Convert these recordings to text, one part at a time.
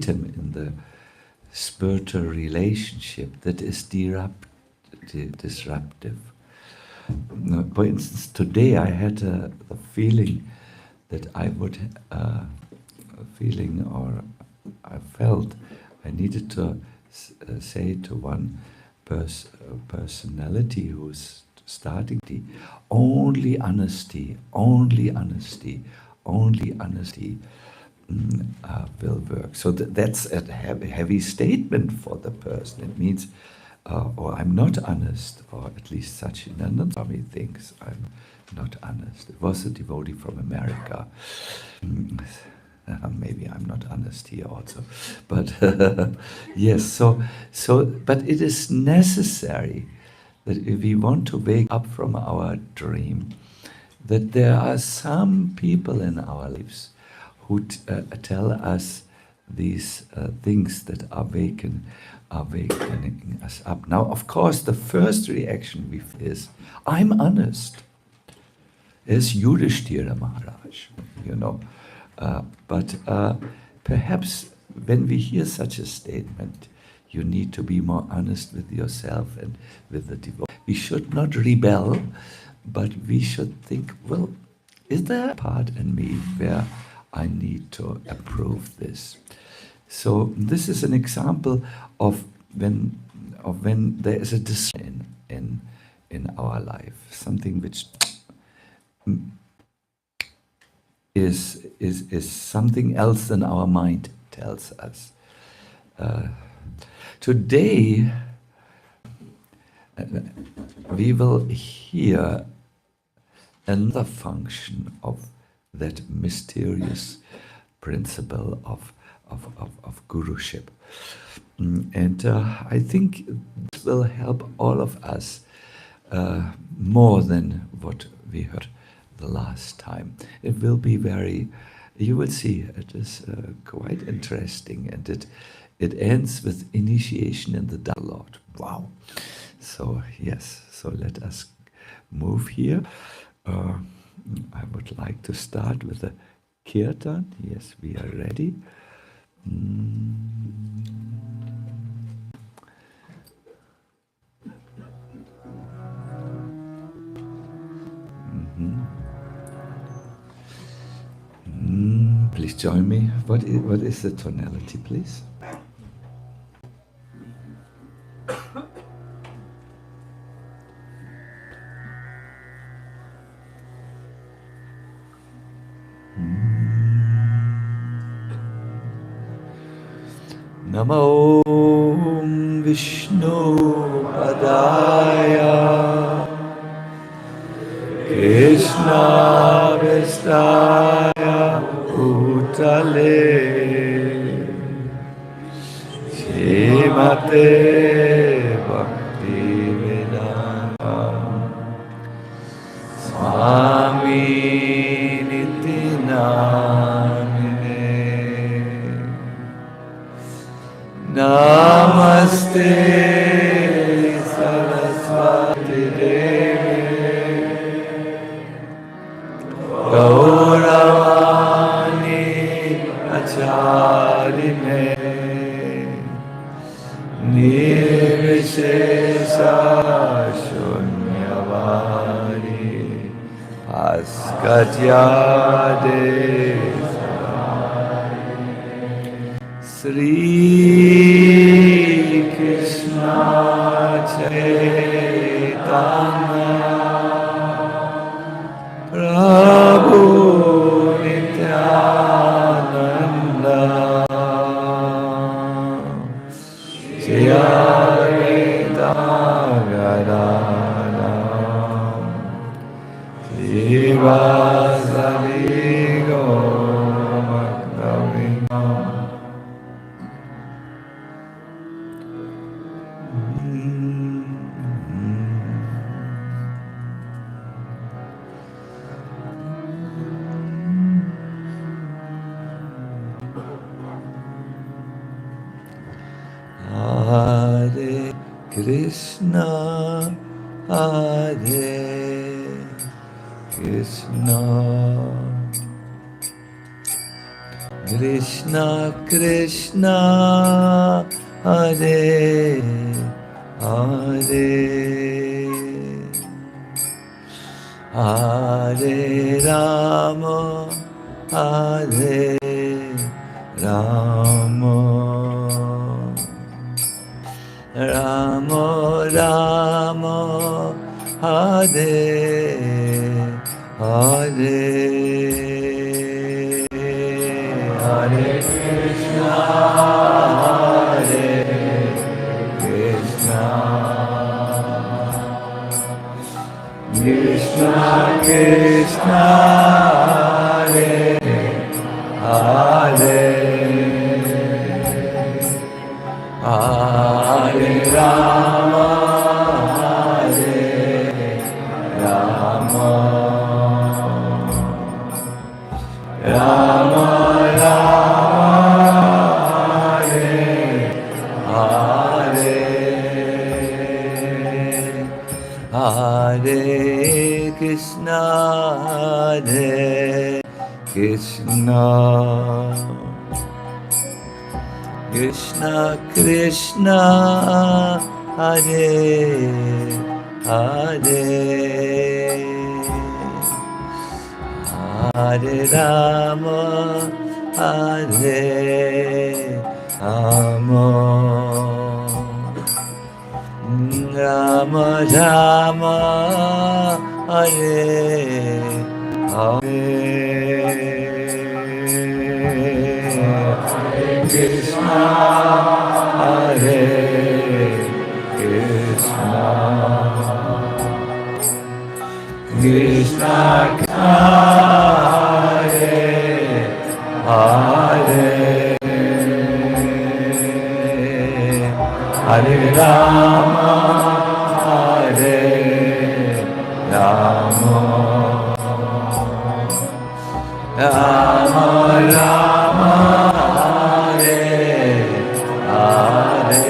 item in the spiritual relationship that is disruptive. For instance, today I had the feeling that I felt I needed to say to one personality who's starting the only honesty will work. So that's a heavy statement for the person. It means, or I'm not honest, or at least Sacinandana Swami thinks I'm not honest. It was a devotee from America. Maybe I'm not honest here also, but yes. So, but it is necessary that if we want to wake up from our dream, that there are some people in our lives who tell us these things that are wakening us up. Now, of course, the first reaction we feel is, I'm honest. As Yudhishthira Maharaj, but perhaps when we hear such a statement, you need to be more honest with yourself and with the devotee. We should not rebel, but we should think, well, is there a part in me where I need to approve this? So this is an example of when there is a decision in our life, something which is something else than our mind tells us. Today we will hear another function of that mysterious principle of guruship. And I think this will help all of us more than what we heard the last time. It will be you will see, it is quite interesting, and it ends with initiation in the Lord. Wow. So yes, so let us move here. I would like to start with a Kirtan. Yes, we are ready. Please join me. What is the tonality, please? Namo Vishnu Padaya Krishna Vestaya Utale Shrimate Bhakti Vedanta Swami Nityananda Namaste Saraswati Devi Gauravani Acharine Nirvishesha Shunyavadi Askatyade Sri Krishna Chaitanya Prabhu Nityananda Jai Gadadhara Srivasadi Gauramaktavinam Hare Krishna, Hare Krishna, Krishna Krishna Hare Hare Hare Rama Hare Rama Rama Rama Hare Hare Hare Krishna Hare Krishna Krishna Krishna Hare Hare Hare Rama Hare Rama Rama Rama Hare Hare Krishna Hare Krishna Krishna Krishna Hare Hare Hare Rama Hare Rama Rama Rama Hare Hare Krishna Hare Krishna Krishna Hare Hare Hare Rama Hare Rama Rama Rama Hare Hare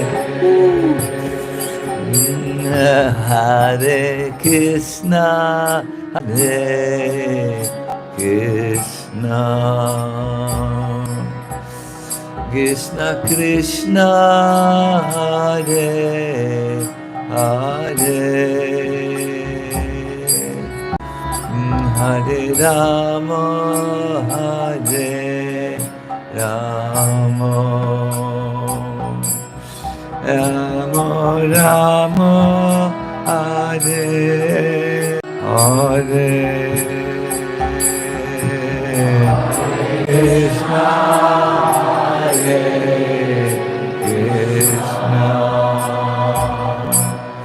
Hare Krishna Hare Krishna Krishna Krishna Hare Hare Hare Rama Hare Rama Rama Rama Hare Hare Krishna Hare Krishna Krishna Krishna Hare Hare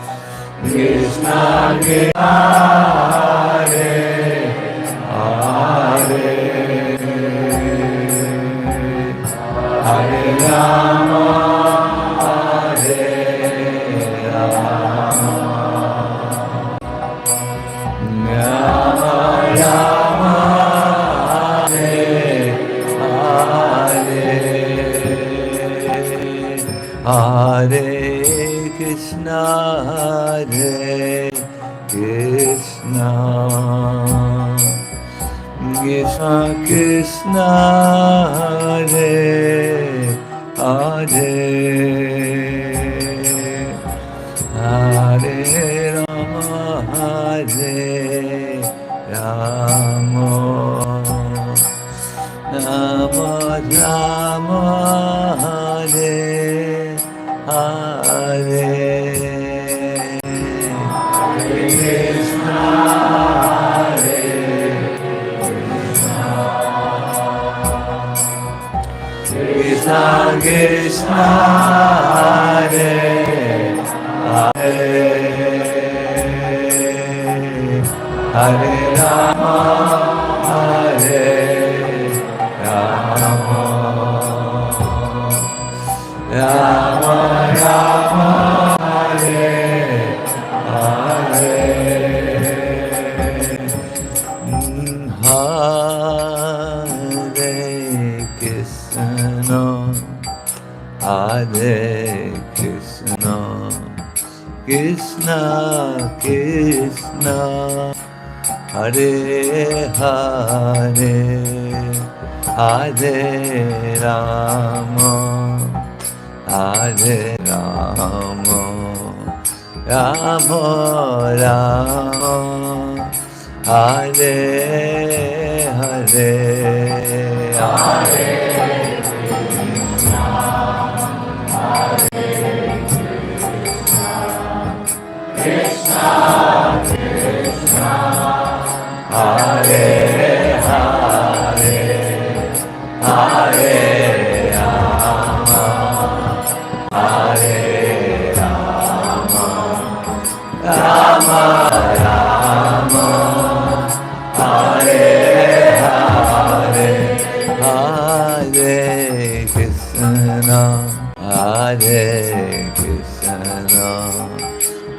Hare Rama Hare Rama Rama Rama Hare Hare Hare Krishna Hare Krishna Krishna Krishna Hare Hare Hare Rama Hare Rama Rama Rama Hare Hare Krishna Hare Krishna Krishna Hare Hare Hare Rama Hare Rama Rama Rama Hare Hare Hare Krishna Hare Krishna Krishna Krishna Hare Hare Hare Rama, Hare Rama, Rama Rama, Hare Hare, Hare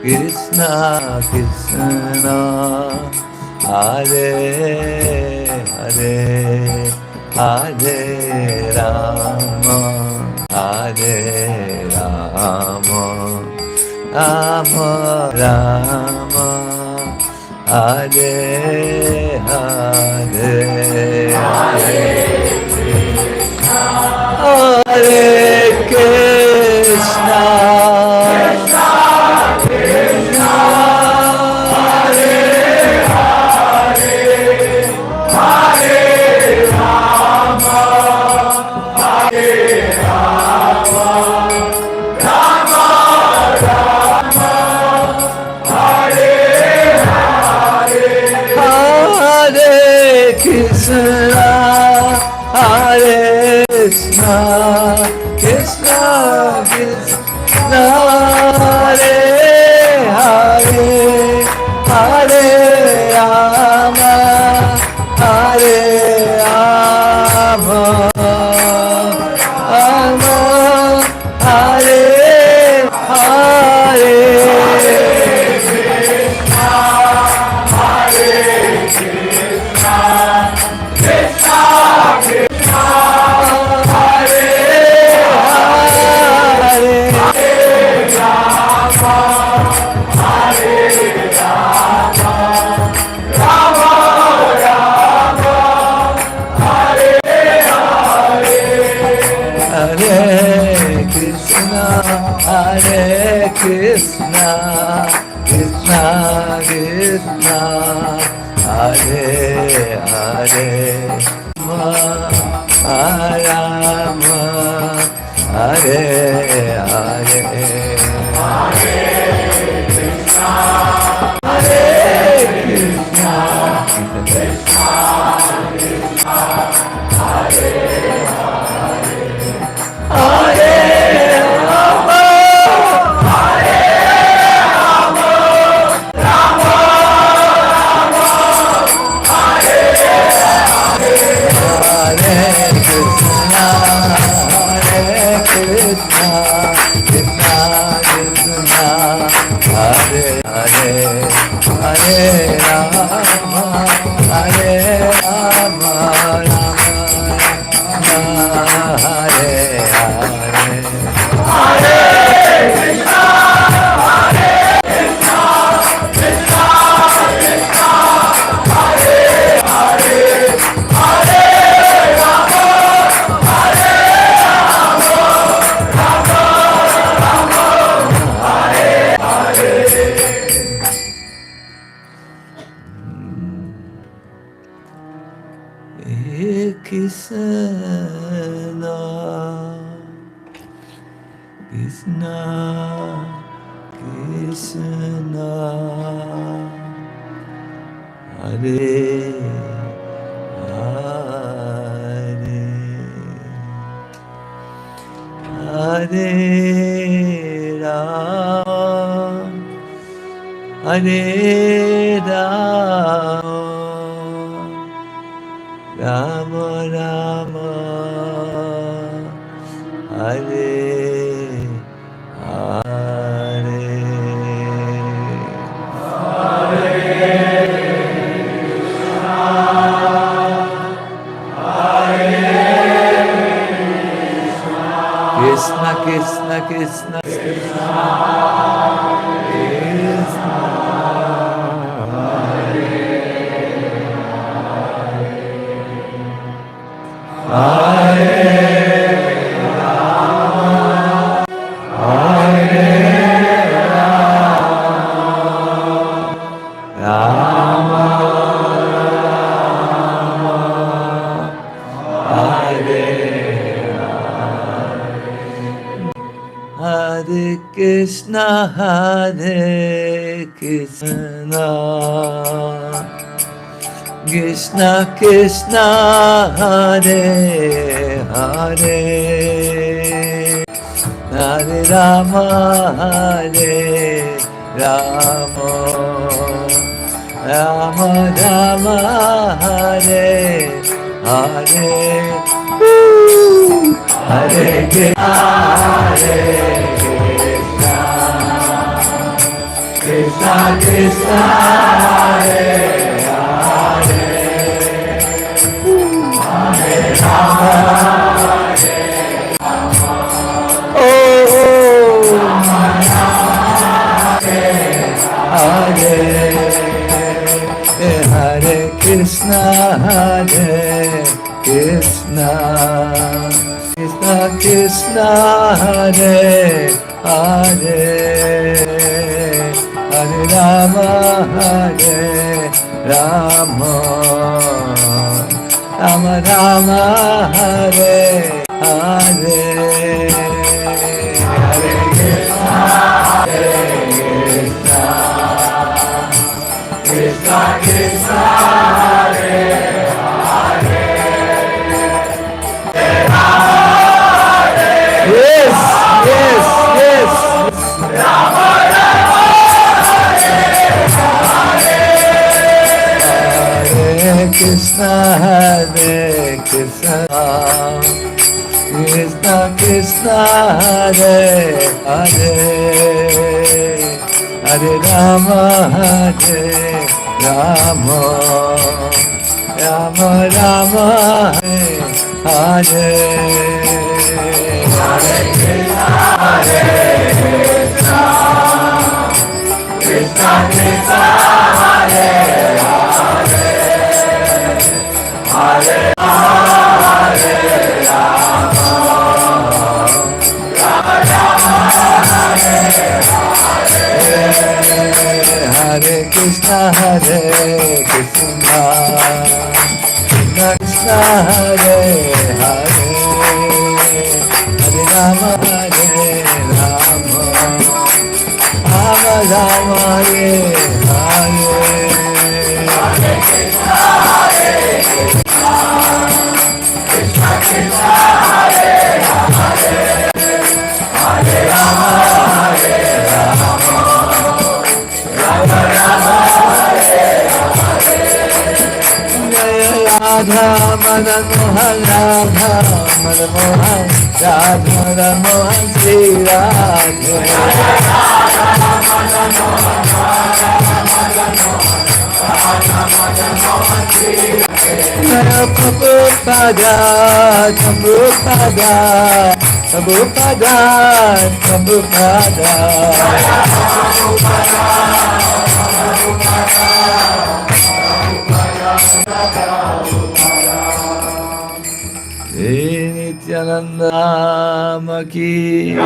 Krishna, Krishna, Hare Hare, Hare Rama, Hare Rama, Rama Rama, Hare Hare, Hare Krishna, Hare Krishna, Krishna Krishna, Hare Hare, Hare Rama, Hare Rama, Rama Rama, Hare Hare, Hare Hare Krishna, Krishna Krishna, Hare Hare, Hare Rama, Hare Rama, Rama Rama, Hare Hare, Hare Krishna, Hare Krishna, Krishna Krishna, Hare Hare, Hare Rama, Hare Rama, Rama Hare Hare, Hare Krishna, Hare Krishna, Krishna Krishna, Hare Hare, Rama Hare Hare, Hare Krishna, Hare Krishna, Krishna Krishna, Hare Hare Rama, Hare Rama, Rama Rama, Hare Hare, Hare Krishna, Hare Krishna, Krishna Krishna, Hare Hare, Hare Rama, Hare Rama, Rama Hare Hare, Hare Krishna, Hare Krishna, Krishna Krishna, Hare Hare, Hare Rama, Hare Rama, Rama Rama, Hare Hare. Krishna, Krishna, Krishna, Hare Hare, Hare Ram, Hare Ram, Rama Rama, Hare Hare, Hare Krishna, Krishna Krishna, Krishna Krishna, Hare Hare Krishna, Hare Krishna, Krishna Krishna, Hare Hare, Hare Rama, Hare Rama, Rama Rama, Hare Hare. Hare Krishna, Hare Krishna, Krishna, Hare Hare, Hare Rama, oh, Hare Hare Krishna, Hare Krishna, Krishna Krishna, Hare Hare, Hare Rama, Hare Rama, Rama Rama, Hare Hare, Hare Krishna, Krishna Krishna, Hare yes, yes, yes. Rama, Rama, Hare Krishna, Hare Krishna, Krishna Krishna, Hare Hare, Hare Rama, Hare Rama, Rama Rama, Hare Hare. Hare Krishna, Hare Krishna, Krishna Krishna, Hare Hare, Hare Rama, Hare Rama, Rama Rama, Hare Krishna, Hare Krishna, Krishna Krishna, Hare Hare, Hare Rama, Hare Rama, Rama Rama, Hare Hare, Hare Krishna, Hare Krishna, Krishna Krishna, Hare Hare, Hare Rama, Hare Rama, Rama Rama, Hare Hare, Jaya Radha Madan Mohan, Radha Madan Mohan, Radha Madan Mohan, Sri Radha, Jaya Radha Madan Mohan, Radha Madan Mohan, Radha Madan Mohan, Sri Radha, Jaya Prabhupada, Prabhupada, Prabhupada, Prabhupada, Jaya Prabhupada, Nityananda Maki.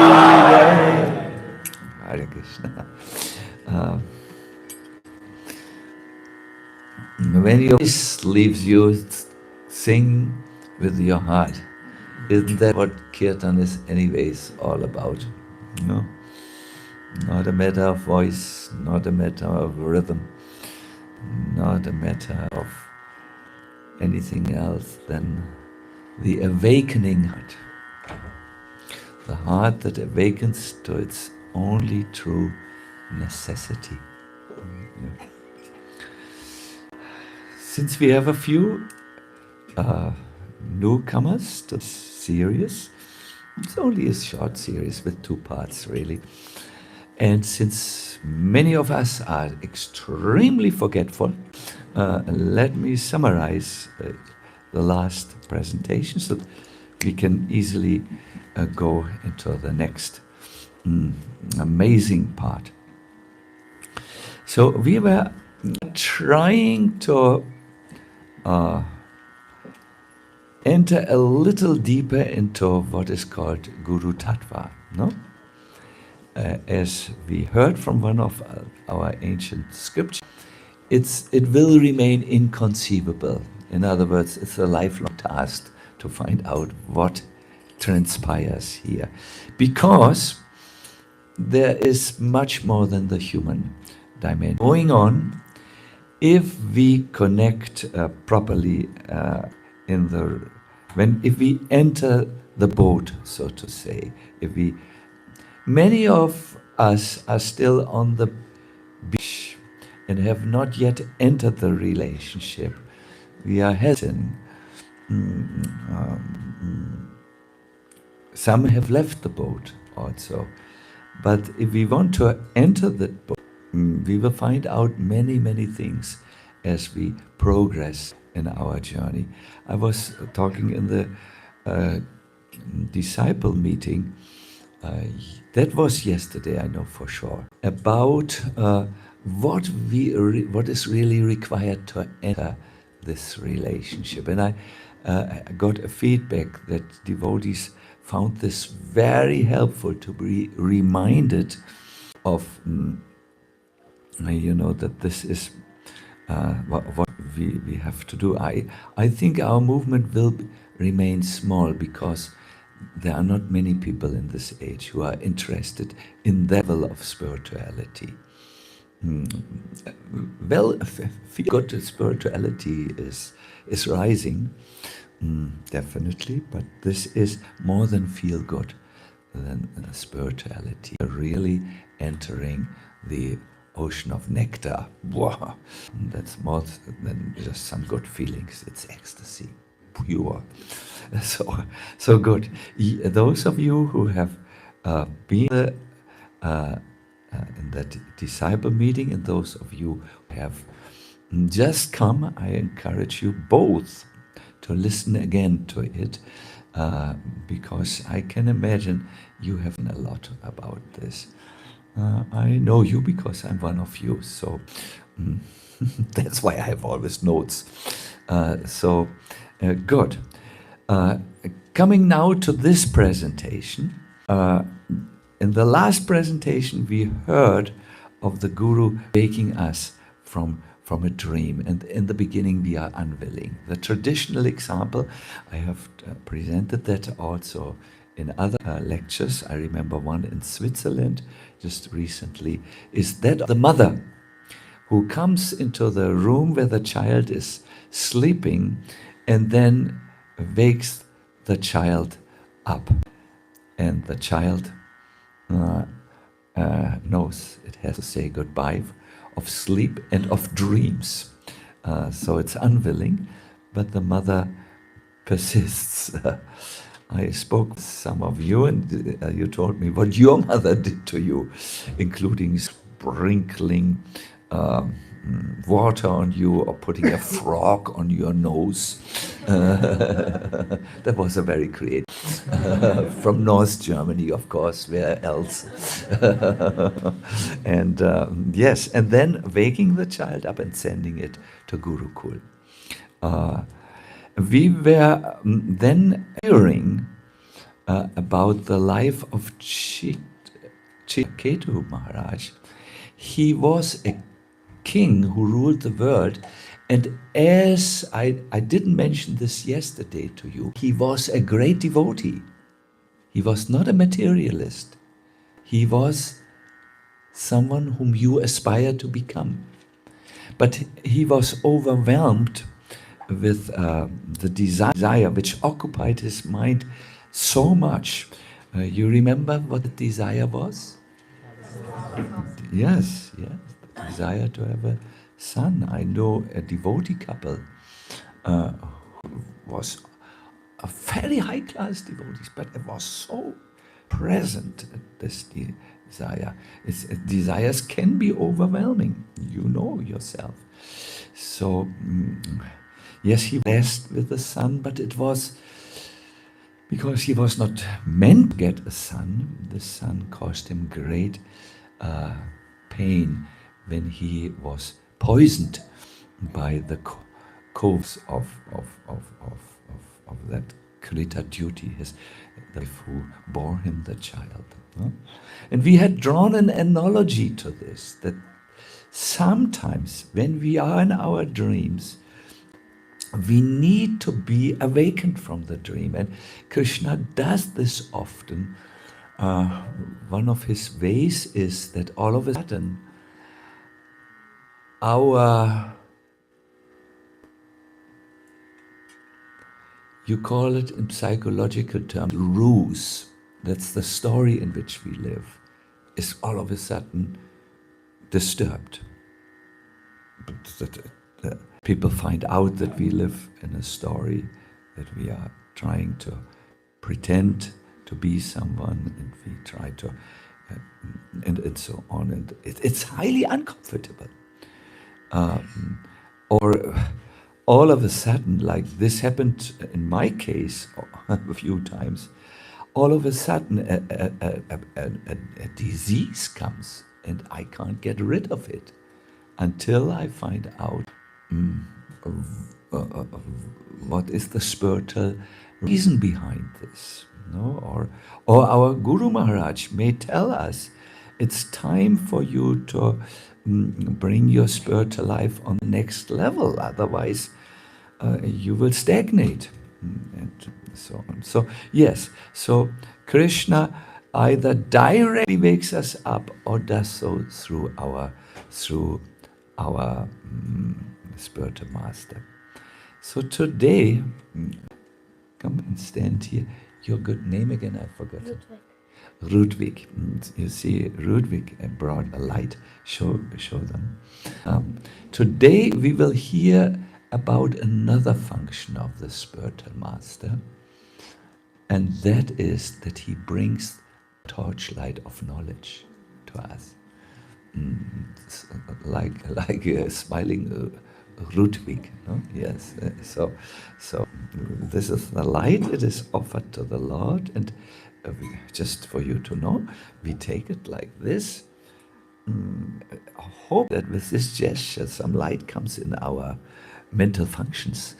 Hare Krishna. When your voice leaves you, sing with your heart. Isn't that what Kirtan is anyways all about? No? Not a matter of voice, not a matter of rhythm, not a matter of anything else than the awakening heart. The heart that awakens to its only true necessity. Yeah. Since we have a few newcomers to this series, it's only a short series with 2 parts really. And since many of us are extremely forgetful, let me summarize the last presentation so that we can easily go into the next amazing part. So we were trying to enter a little deeper into what is called Guru Tattva, no? As we heard from one of our ancient scriptures, it will remain inconceivable. In other words, it's a lifelong task to find out what transpires here. Because there is much more than the human dimension going on. If we connect properly if we enter the boat, so to say, many of us are still on the beach and have not yet entered the relationship. We are hesitant. Some have left the boat also. But if we want to enter that boat, we will find out many, many things as we progress in our journey. I was talking in the disciple meeting, that was yesterday, I know for sure, about what is really required to enter this relationship. And I got a feedback that devotees found this very helpful to be reminded of, that this is what we have to do. I think our movement will remain small because there are not many people in this age who are interested in that level of spirituality. Well, feel good spirituality is rising, definitely, but this is more than feel good than spirituality. Really entering the ocean of nectar. Wow, that's more than just some good feelings. It's ecstasy, pure. So good. Those of you who have been in that disciple meeting, and those of you who have just come, I encourage you both to listen again to it, because I can imagine you have a lot about this. I know you because I'm one of you, so that's why I have always notes. Good. Coming now to this presentation. In the last presentation, we heard of the Guru waking us from a dream, and in the beginning we are unwilling. The traditional example, I have presented that also in other lectures. I remember one in Switzerland just recently, is that of the mother who comes into the room where the child is sleeping and then wakes the child up. And the child knows it has to say goodbye of sleep and of dreams. So it's unwilling, but the mother persists. I spoke with some of you, and you told me what your mother did to you, including sprinkling water on you or putting a frog on your nose. That was a very creative. From North Germany, of course, where else? And yes, and then waking the child up and sending it to Gurukul. We were then hearing about the life of Citraketu Maharaj. He was a king who ruled the world, and as I didn't mention this yesterday to you, he was a great devotee. He was not a materialist. He was someone whom you aspire to become. But he was overwhelmed with the desire which occupied his mind so much. You remember what the desire was? Yes, the desire to have a son. I know a devotee couple who was a very high-class devotees, but it was so present, this desire. Desires can be overwhelming, you know yourself. So, yes, he blessed with a son, but it was because he was not meant to get a son. The son caused him great pain when he was poisoned by the coves of that Krita duty, the wife who bore him the child. No? And we had drawn an analogy to this, that sometimes when we are in our dreams, we need to be awakened from the dream. And Krishna does this often. One of his ways is that all of a sudden, you call it in psychological terms, ruse, that's the story in which we live, is all of a sudden disturbed. People find out that we live in a story, that we are trying to pretend to be someone, and we try to, and so on. And it's highly uncomfortable. Or all of a sudden, like this happened in my case a few times, all of a sudden a disease comes and I can't get rid of it until I find out what is the spiritual reason behind this. No? Or our Guru Maharaj may tell us, it's time for you to bring your spiritual life on the next level, otherwise you will stagnate, and so on. So yes, so Krishna either directly wakes us up or does so through our spiritual master. So today, come and stand here. Your good name again, I forgot. Ludwig. You see, Ludwig brought a light. Show them. Today we will hear about another function of the spiritual master, and that is that he brings torchlight of knowledge to us, like a smiling Ludwig. No? Yes. So this is the light. It is offered to the Lord, and just for you to know, we take it like this. I hope that with this gesture some light comes in our mental functions,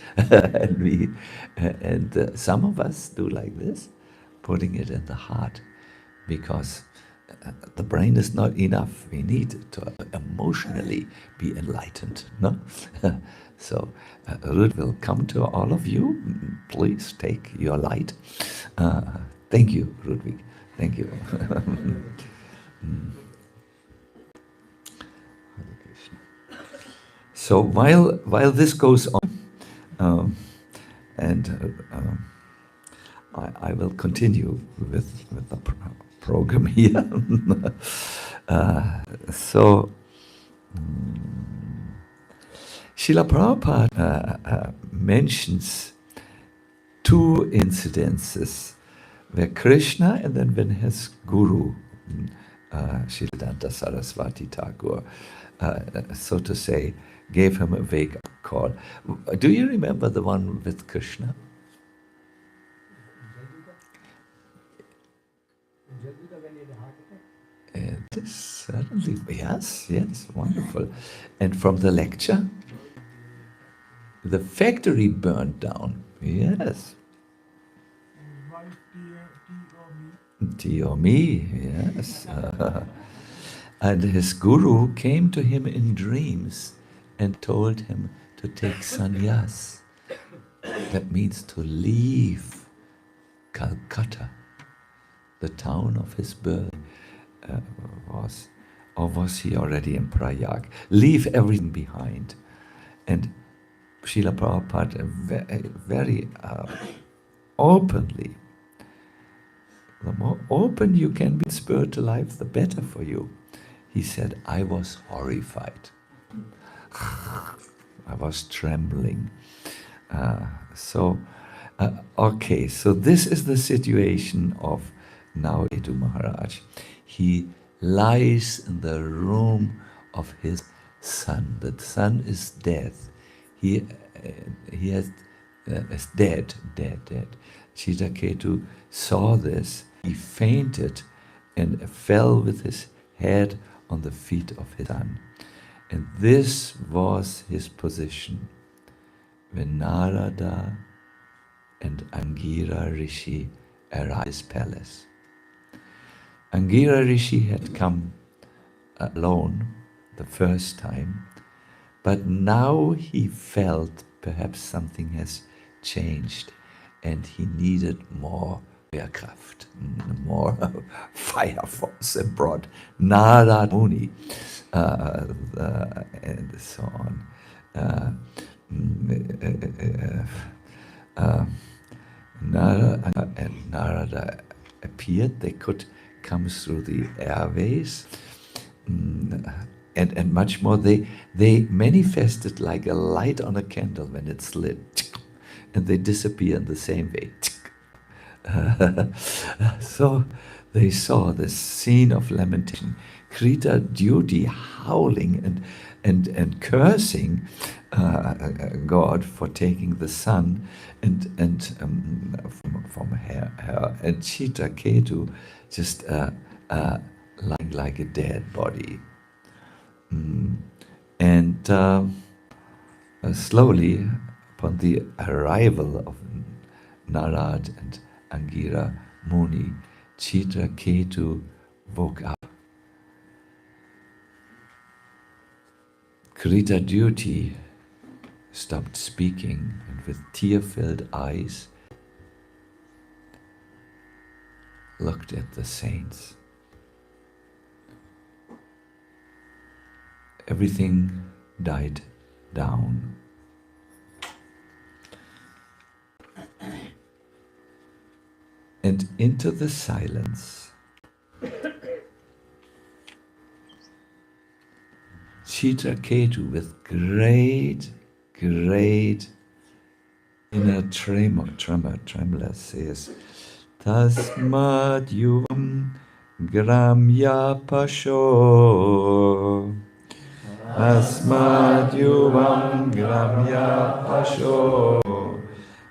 and some of us do like this, putting it in the heart, because the brain is not enough. We need to emotionally be enlightened. No, so Ruth will come to all of you. Please take your light. Thank you, Ludwig. Thank you. So while this goes on, I will continue with the program here. Srila Prabhupada mentions two incidences where Krishna and then when his guru, Siddhanta Saraswati Thakur, so to say, gave him a wake-up call. Do you remember the one with Krishna? This certainly, yes, wonderful. And from the lecture, the factory burned down. Yes. Tiomi, yes. And his guru came to him in dreams and told him to take sannyas. That means to leave Calcutta, the town of his birth. Was he already in Prayag? Leave everything behind. And Srila Prabhupada very openly, the more open you can be in spiritual life, the better for you. He said, I was horrified. I was trembling. Okay, so this is the situation of now Edu Maharaj. He lies in the room of his son. The son is dead. He is dead. Citraketu saw this. He fainted and fell with his head on the feet of his son. And this was his position when Narada and Angira Rishi arrived at his palace. Angira Rishi had come alone the first time, but now he felt perhaps something has changed and he needed more aircraft, more fire force, and brought Narada Muni and so on. Narada appeared. They could come through the airways, and much more. They manifested like a light on a candle when it's lit, and they disappear in the same way. So they saw the scene of lamentation. Krita duty howling and cursing God for taking the sun and from her and Citraketu just lying like a dead body. And slowly, upon the arrival of Narad and Angira Muni, Citraketu woke up. Krita Duty stopped speaking, and with tear-filled eyes looked at the saints. Everything died down. And into the silence, Citraketu, with great inner tremor, says, Tasmad yuvam gramya pasho. Tasmad yuvam gramya pasho.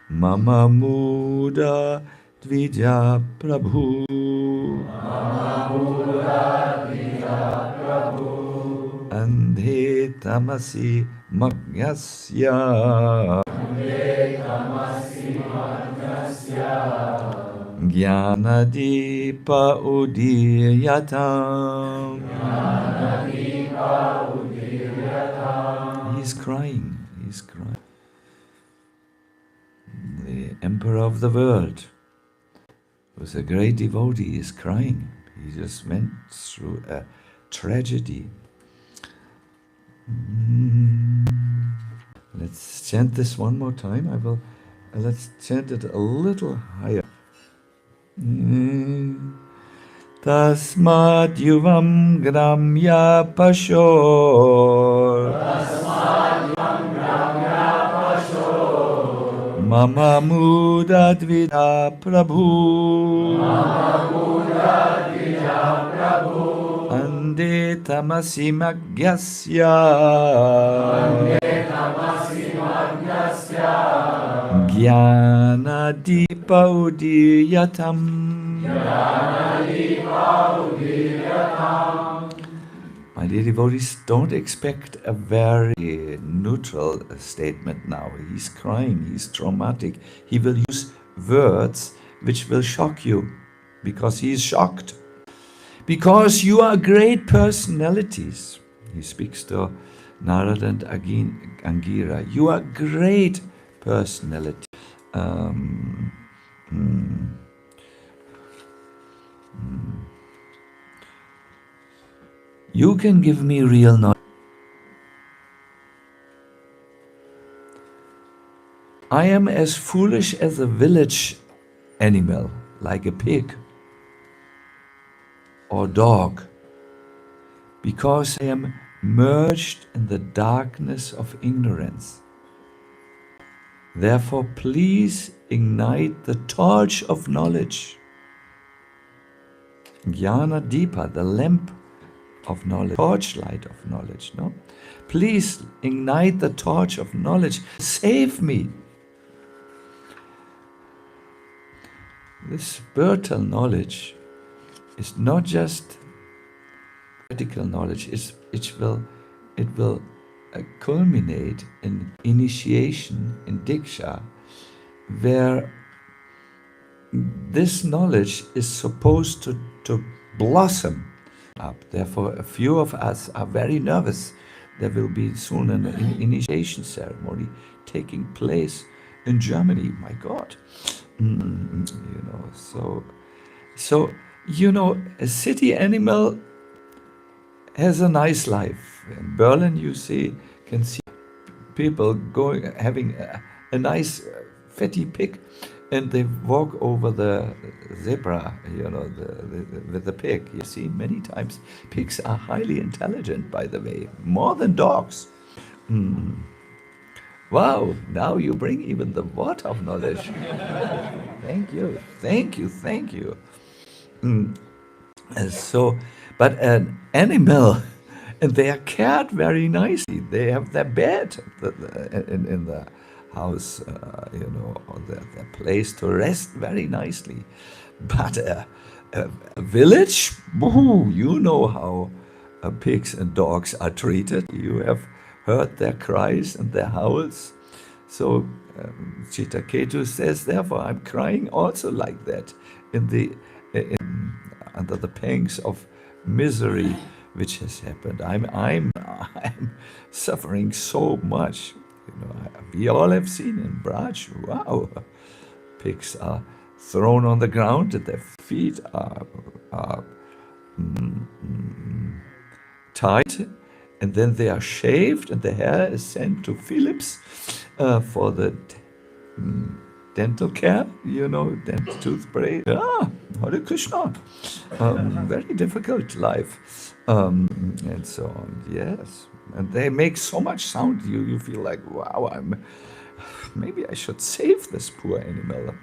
Mama muda dvidya prabhu. Mama muda dvidya prabhu. Andhe tamasi magnasya. Andhe tamasi magnasya. Jnanadipa udiyatam. Jnanadipa udiyatam. He's crying. The emperor of the world, who was a great devotee, is crying. He just went through a tragedy. Let's chant this one more time. Let's chant it a little higher. Tasmat yuvam gramya pashor. Tasmat yuvam gramya pashor. Mama muda dvidya prabhu. Mama muda dvidya prabhu. Ande tamasi magyasya. Ande tamasi magyasya. Jnanadipa udiyatam. Jnanadipa udiyatam. My dear devotees, don't expect a very neutral statement now. He's crying, he's traumatic. He will use words which will shock you because he is shocked. Because you are great personalities. He speaks to Narad and Angira. You are great personality. You can give me real knowledge. I am as foolish as a village animal, like a pig or dog, because I am merged in the darkness of ignorance. Therefore, please ignite the torch of knowledge. Jnana Deepa, the lamp of knowledge, torchlight of knowledge, no? Please ignite the torch of knowledge. Save me. This spiritual knowledge is not just practical knowledge. It will culminate in initiation, in Diksha, where this knowledge is supposed to blossom up. Therefore, a few of us are very nervous. There will be soon an initiation ceremony taking place in Germany. My God, so a city animal has a nice life. In Berlin, can see people having a nice fatty pig, and they walk over the zebra, with the pig. You see, many times pigs are highly intelligent, by the way, more than dogs. Wow, now you bring even the water of knowledge. Thank you, thank you, thank you. But an animal, and they are cared very nicely. They have their bed in the house, or their place to rest very nicely. But a village, you know how pigs and dogs are treated. You have heard their cries and their howls. So Citraketu says, therefore, I'm crying also like that under the pangs of misery which has happened. I'm suffering so much. We all have seen in Braj, wow, pigs are thrown on the ground and their feet are tied, and then they are shaved and the hair is sent to Philips for the dental care, dental toothbrush. Hare Krishna. Very difficult life. And so on, yes. And they make so much sound, you feel like, wow, maybe I should save this poor animal,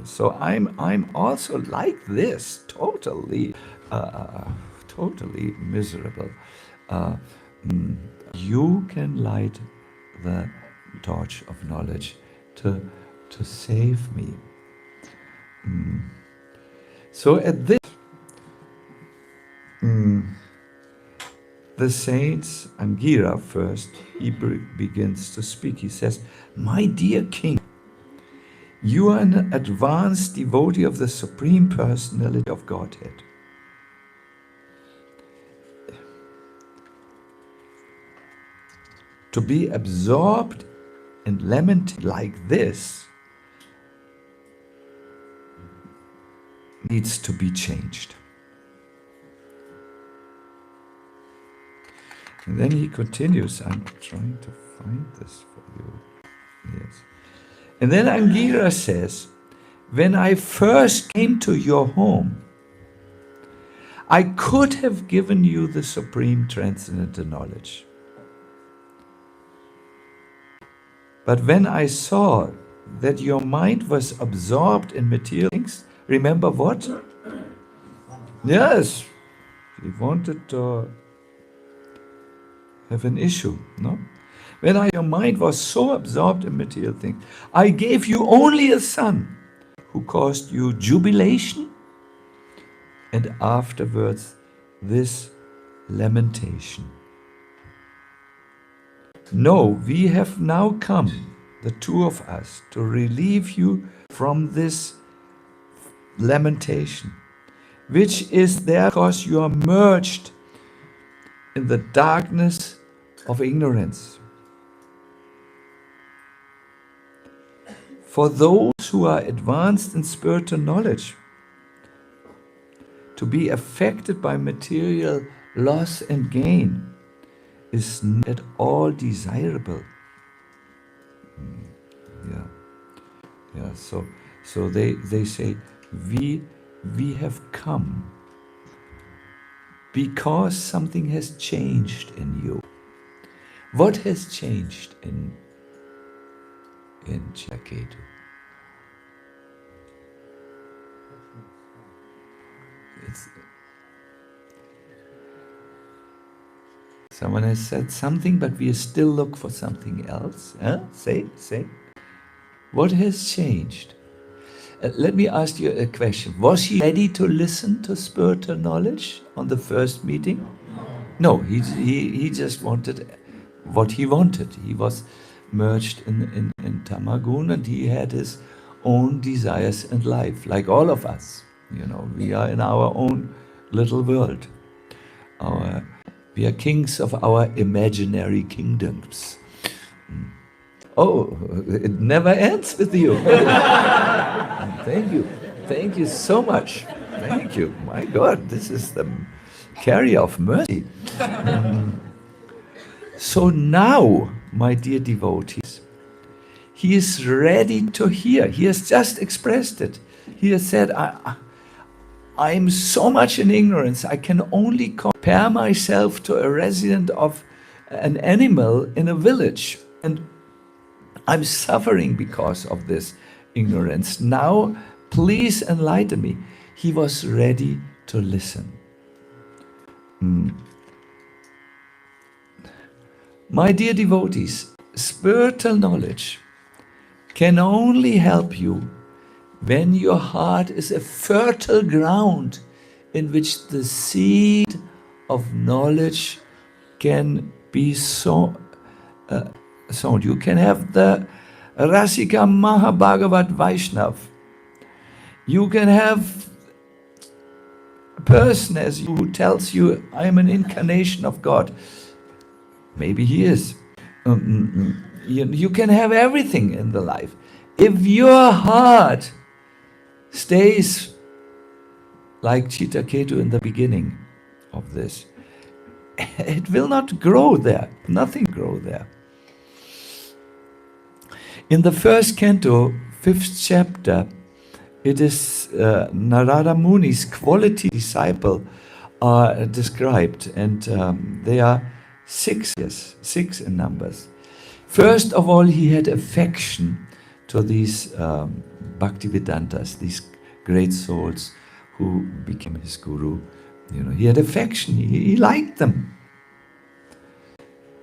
So I'm also like this, totally miserable. You can light the torch of knowledge to save me. So at this, the saints, Angira first, he begins to speak. He says, my dear king, you are an advanced devotee of the Supreme Personality of Godhead. To be absorbed in lament like this needs to be changed. And then he continues, I'm trying to find this for you. Yes. And then Angira says, when I first came to your home, I could have given you the supreme transcendental knowledge. But when I saw that your mind was absorbed in material things, remember what? Yes, he wanted to have an issue, no? When your mind was so absorbed in material things, I gave you only a son who caused you jubilation and afterwards this lamentation. No, we have now come, the two of us, to relieve you from this lamentation, which is there because you are merged in the darkness of ignorance. For those who are advanced in spiritual knowledge, to be affected by material loss and gain is not at all desirable. So they say, we have come because something has changed in you. What has changed in Citraketu? Someone has said something, but we still look for something else. Huh? Say. What has changed? Let me ask you a question. Was he ready to listen to spiritual knowledge on the first meeting? No, he just wanted what he wanted. He was merged in Tamagun and he had his own desires and life, like all of us. You know, we are in our own little world. We are kings of our imaginary kingdoms. Oh, it never ends with you. Thank you. Thank you so much. Thank you. My God, this is the carrier of mercy. So now, my dear devotees, he is ready to hear. He has just expressed it. He has said, I'm so much in ignorance, I can only compare myself to a resident of an animal in a village. And I'm suffering because of this ignorance. Now, please enlighten me. He was ready to listen. My dear devotees, spiritual knowledge can only help you when your heart is a fertile ground in which the seed of knowledge can be sown. You can have the Rasika Mahabhagavat Vaishnav. You can have a person as you who tells you, I am an incarnation of God. Maybe he is. You can have everything in the life. If your heart stays like Citraketu in the beginning of this, it will not grow there. Nothing grow there. In the first canto, 5th chapter, it is Narada Muni's quality disciple are described, and they are six in numbers. First of all, he had affection to these Bhaktivedantas, these great souls who became his guru. You know, he had affection. He liked them.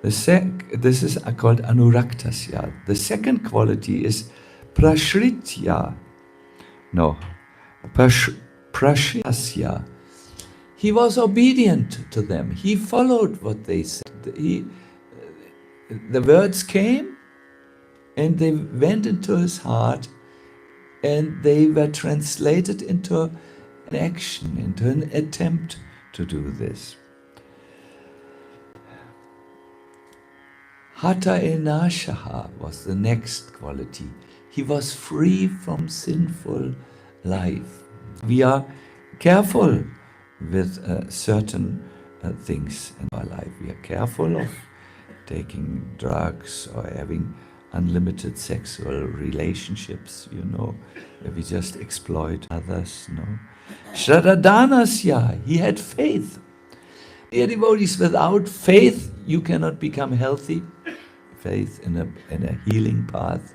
This is called Anuraktasya. The second quality is Prashritya. No, Prashyasya. He was obedient to them. He followed what they said. The words came and they went into his heart and they were translated into an action, into an attempt to do this. Hata enashaha was the next quality. He was free from sinful life. We are careful with certain things in our life. We are careful of taking drugs or having unlimited sexual relationships, you know, where we just exploit others, no. Shraddhanasya, he had faith. Dear devotees, without faith, you cannot become healthy. Faith in a healing path.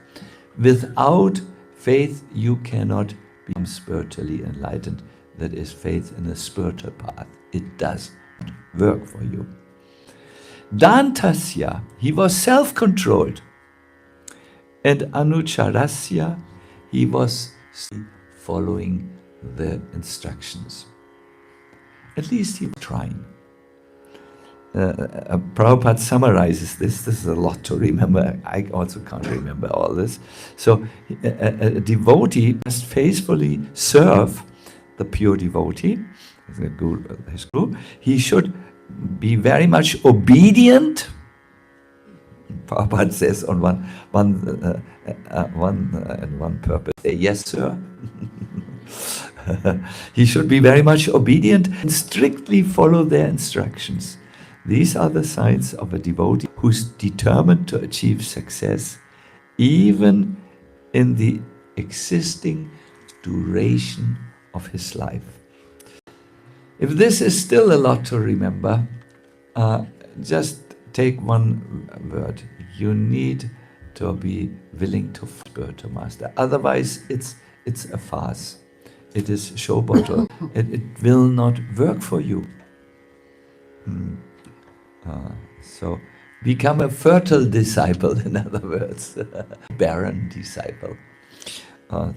Without faith, you cannot become spiritually enlightened. That is faith in a spiritual path. It does work for you. Dantasya, he was self-controlled. And Anucharasya, he was following the instructions. At least he was trying. Prabhupada summarizes this. This is a lot to remember. I also can't remember all this. So a devotee must faithfully serve the pure devotee, his guru. He should be very much obedient. Prabhupada says on one purpose, yes, sir. He should be very much obedient and strictly follow their instructions. These are the signs of a devotee who's determined to achieve success, even in the existing duration of his life. If this is still a lot to remember, just take one word. You need to be willing to spiritual master. Otherwise, it's a farce. It is show bottle. It will not work for you. So become a fertile disciple, in other words, barren disciple.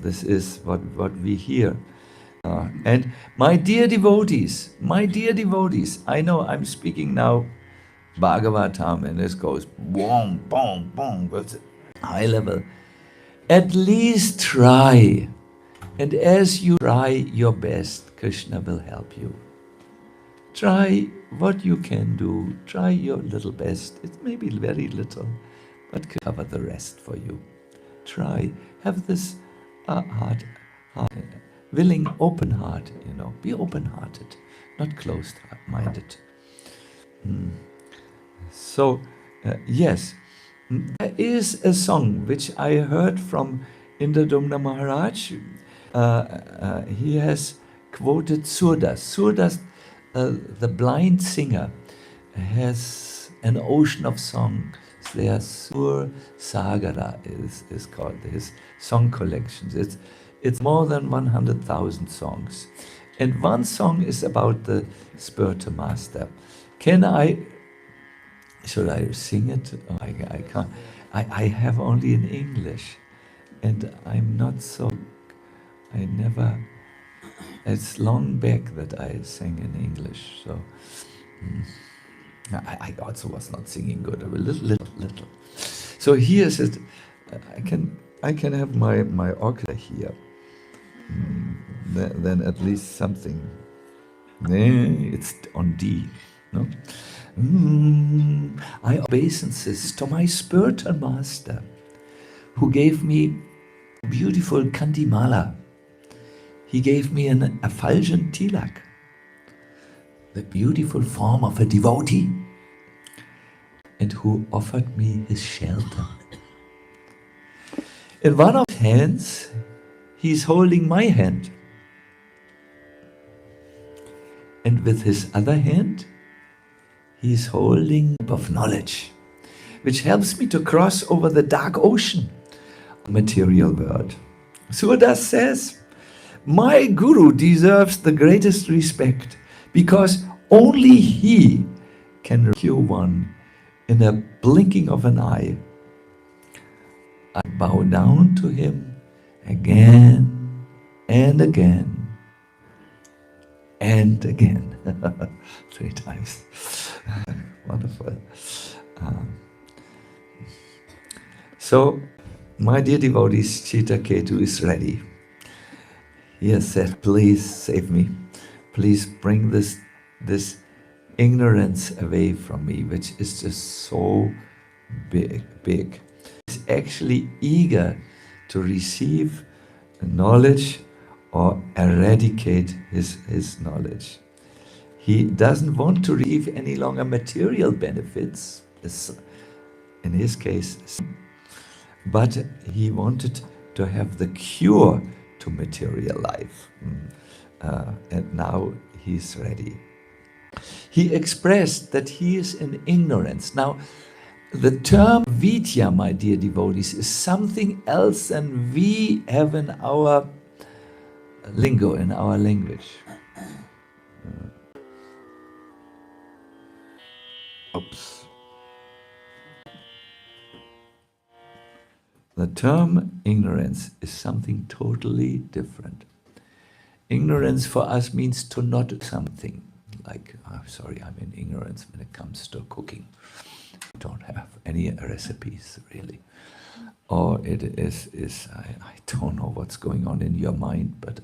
This is what we hear. And my dear devotees, I know I'm speaking now Bhagavatam and this goes boom, boom, boom, with high level. At least try. And as you try your best, Krishna will help you. Try what you can do. Try your little best. It may be very little, but cover the rest for you. Try. Have this heart, willing, open heart, Be open-hearted, not closed-minded. So, yes, there is a song which I heard from Indradomna Maharaj. He has quoted Surdas. Surdas, the blind singer, has an ocean of songs. There, Sur Sagara is called his song collections. It's more than 100,000 songs. And one song is about the spiritual master. Should I sing it? Oh, I can't. I have only in English, and I'm not so. I never. It's long back that I sang in English, so I also was not singing good. A little. So here's it. I can have my orchestra here. Then at least something. It's on D. No. I obeisances to my spiritual master, who gave me beautiful Kandimala. He gave me an effulgent tilak, the beautiful form of a devotee, and who offered me his shelter. In one of his hands, he's holding my hand, and with his other hand, he's holding a cup of knowledge, which helps me to cross over the dark ocean of the material world. Surdas says, my guru deserves the greatest respect because only he can rescue one in a blinking of an eye. I bow down to him again and again and again. 3 times. Wonderful. So, my dear devotees, Citraketu is ready. He has said, please save me. Please bring this ignorance away from me, which is just so big. He's actually eager to receive knowledge or eradicate his knowledge. He doesn't want to receive any longer material benefits, in his case, but he wanted to have the cure to material life. And now he's ready. He expressed that he is in ignorance. Now, the term Vidya, my dear devotees, is something else than we have in our lingo, in our language. Oops. The term ignorance is something totally different. Ignorance for us means to not do something. Like, I'm sorry, I'm in ignorance when it comes to cooking. I don't have any recipes, really. Or it is I don't know what's going on in your mind, but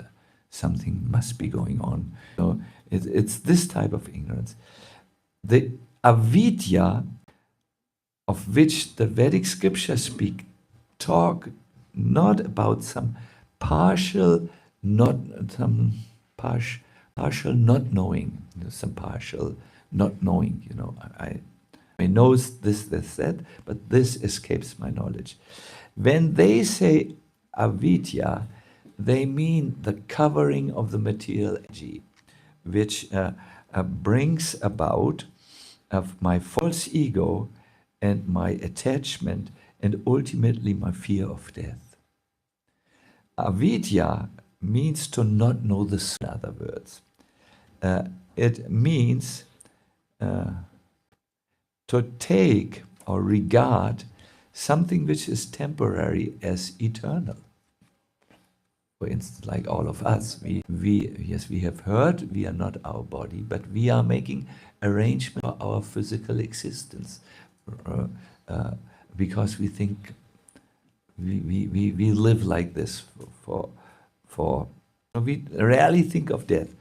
something must be going on. So it's this type of ignorance. The avidya, of which the Vedic scriptures speak, talk not about some partial not knowing, some partial not knowing, I know this, that, but this escapes my knowledge. When they say avidya, they mean the covering of the material energy, which brings about of my false ego and my attachment and ultimately my fear of death. Avidya means to not know the soul, in other words. It means to take or regard something which is temporary as eternal. For instance, like all of us, we have heard we are not our body, but we are making arrangement for our physical existence because we think We live like this for we rarely think of death.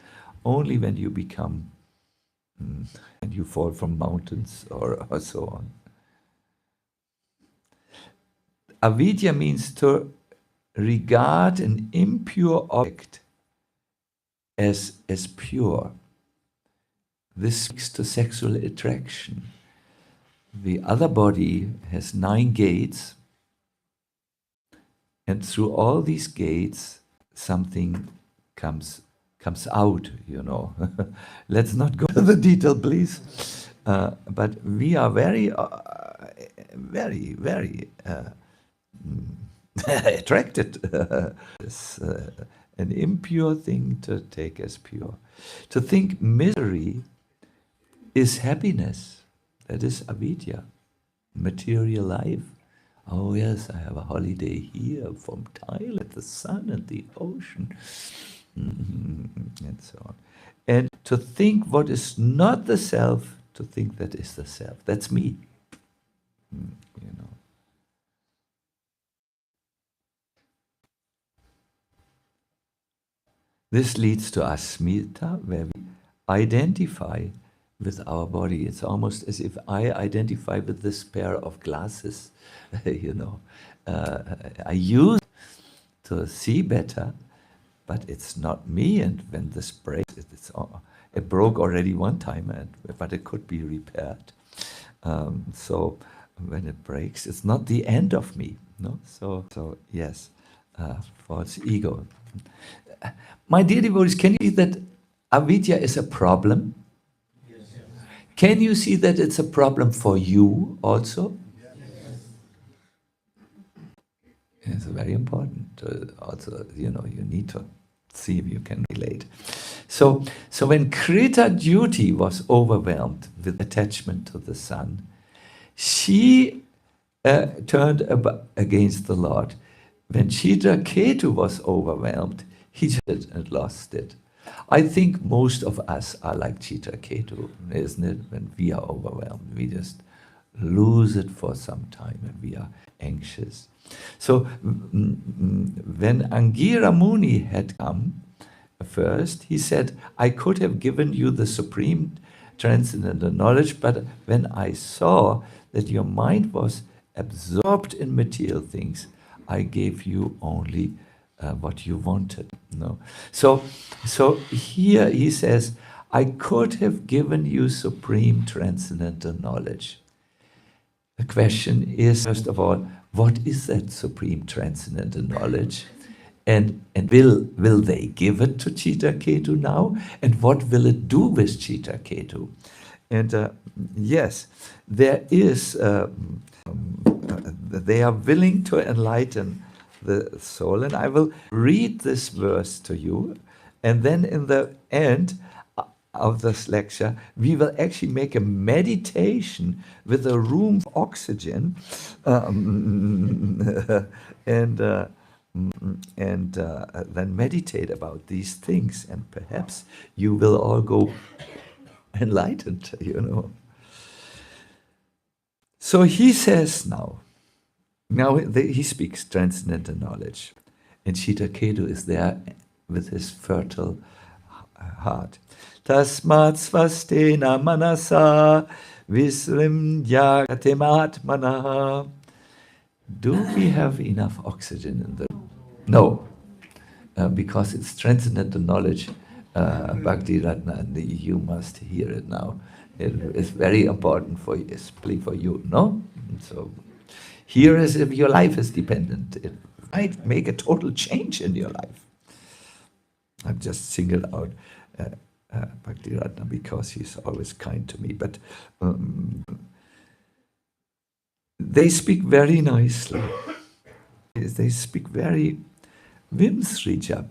Only when you become and you fall from mountains or so on. Avidya means to regard an impure object as pure. This speaks to sexual attraction. The other body has 9 gates, and through all these gates, something comes out, you know. Let's not go to the detail, please. But we are very attracted. It's an impure thing to take as pure. To think misery is happiness. That is avidya, material life. Oh yes, I have a holiday here from Thailand, the sun and the ocean, and so on. And to think what is not the self, to think that is the self. That's me, you know. This leads to asmita, where we identify with our body. It's almost as if I identify with this pair of glasses, you know. I use to see better, but it's not me. And when this breaks, it broke already one time, but it could be repaired. So when it breaks, it's not the end of me. No, so yes, false ego. My dear devotees, can you see that avidya is a problem? Yes. Can you see that it's a problem for you also? Yes. It's very important. Also, you know, you need to see if you can relate. So when Krita Duty was overwhelmed with attachment to the sun, she turned against the Lord. When Citraketu was overwhelmed, he just lost it. I think most of us are like Citraketu, isn't it? When we are overwhelmed, we just lose it for some time and we are anxious. So when Angira Muni had come first, he said, I could have given you the supreme transcendental knowledge, but when I saw that your mind was absorbed in material things, I gave you only what you wanted. No. So here he says, I could have given you supreme transcendental knowledge. The question is, first of all, what is that supreme transcendental knowledge? And will they give it to Citraketu now? And what will it do with Citraketu? And yes, there is, they are willing to enlighten the soul. And I will read this verse to you. And then in the end of this lecture, we will actually make a meditation with a room of oxygen. And then meditate about these things. And perhaps you will all go enlightened, you know. So he says now he speaks transcendental knowledge, and Citraketu is there with his fertile heart. Tasmat svastena manasa visrimya atmanaha. Do we have enough oxygen in the... No, because it's transcendental knowledge. Bhakti Ratna, you must hear it now. It is very important for you, especially for you, no? So here is if your life is dependent. It might make a total change in your life. I've just singled out Bhakti Ratna because he's always kind to me. But they speak very nicely. They speak very... Vimsrija,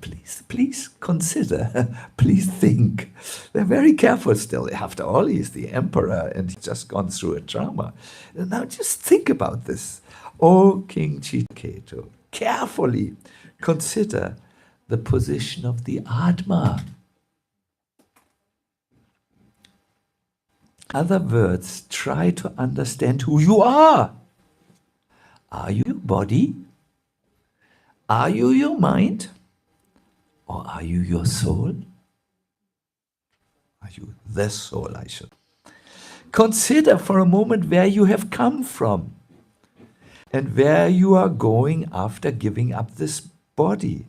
please consider, please think. They're very careful still. After all, he's the emperor and he's just gone through a trauma. Now just think about this. O King Citraketu, carefully consider the position of the Atma. Other words, try to understand who you are. Are you body? Are you your mind? Or are you your soul? Are you the soul, I should. Consider for a moment where you have come from and where you are going after giving up this body.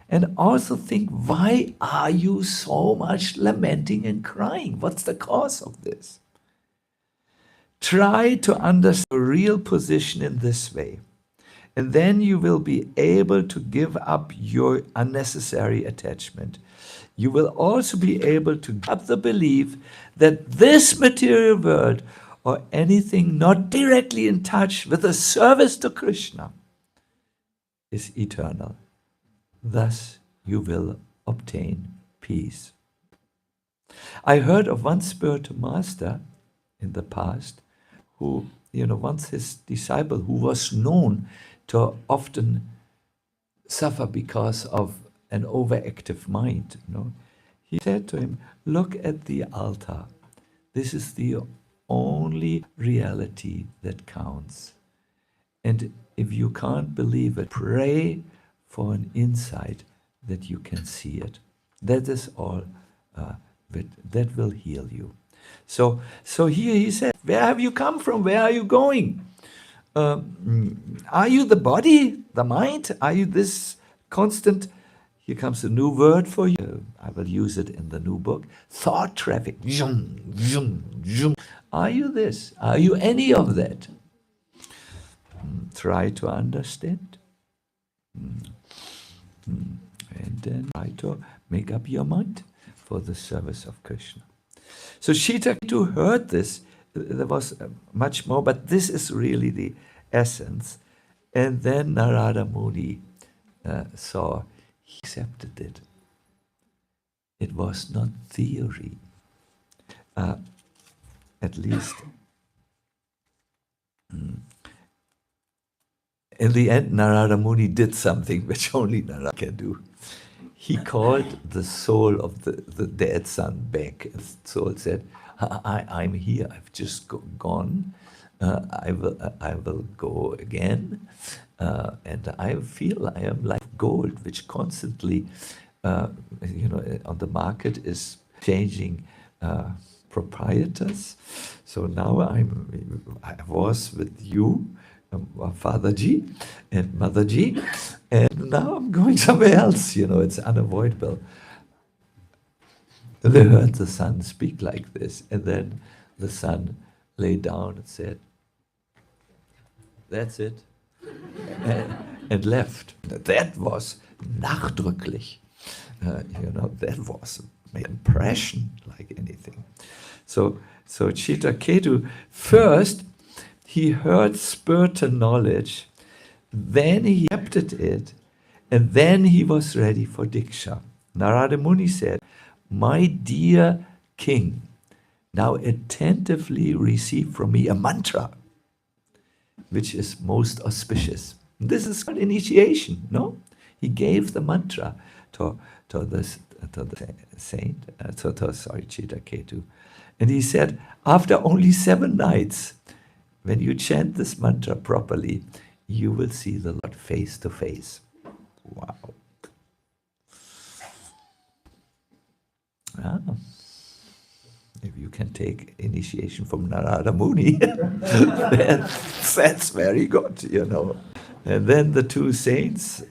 And also think, why are you so much lamenting and crying? What's the cause of this? Try to understand your real position in this way. And then you will be able to give up your unnecessary attachment. You will also be able to give up the belief that this material world or anything not directly in touch with the service to Krishna is eternal. Thus you will obtain peace. I heard of one spiritual master in the past who, once his disciple who was known to often suffer because of an overactive mind, he said to him, look at the altar. This is the only reality that counts. And if you can't believe it, pray for an insight that you can see it. That is all that will heal you. So here he said, where have you come from? Where are you going? Are you the body, the mind? Are you this constant? Here comes a new word for you. I will use it in the new book. Thought traffic. Are you this? Are you any of that? Try to understand. And then try to make up your mind for the service of Krishna. So Citraketu heard this. There was much more, but this is really the essence. And then Narada Muni saw, he accepted it. It was not theory. At least in the end, Narada Muni did something which only Narada can do. He called the soul of the dead son back. The soul said, I'm here, I've just gone. I will go again. And I feel I am like gold, which constantly, on the market is changing proprietors. So now I was with you, Fatherji and Motherji, and now I'm going somewhere else. It's unavoidable. They heard the son speak like this, and then the son lay down and said, that's it, and left. That was nachdrücklich. That was an impression like anything. So Citraketu, first he heard spiritual knowledge, then he accepted it, and then he was ready for Diksha. Narada Muni said, my dear king, now attentively receive from me a mantra, which is most auspicious. This is called initiation, no? He gave the mantra to the saint, Citraketu. And he said, after only 7 nights, when you chant this mantra properly, you will see the Lord face to face. Wow. If you can take initiation from Narada Muni, that's very good, And then the 2 saints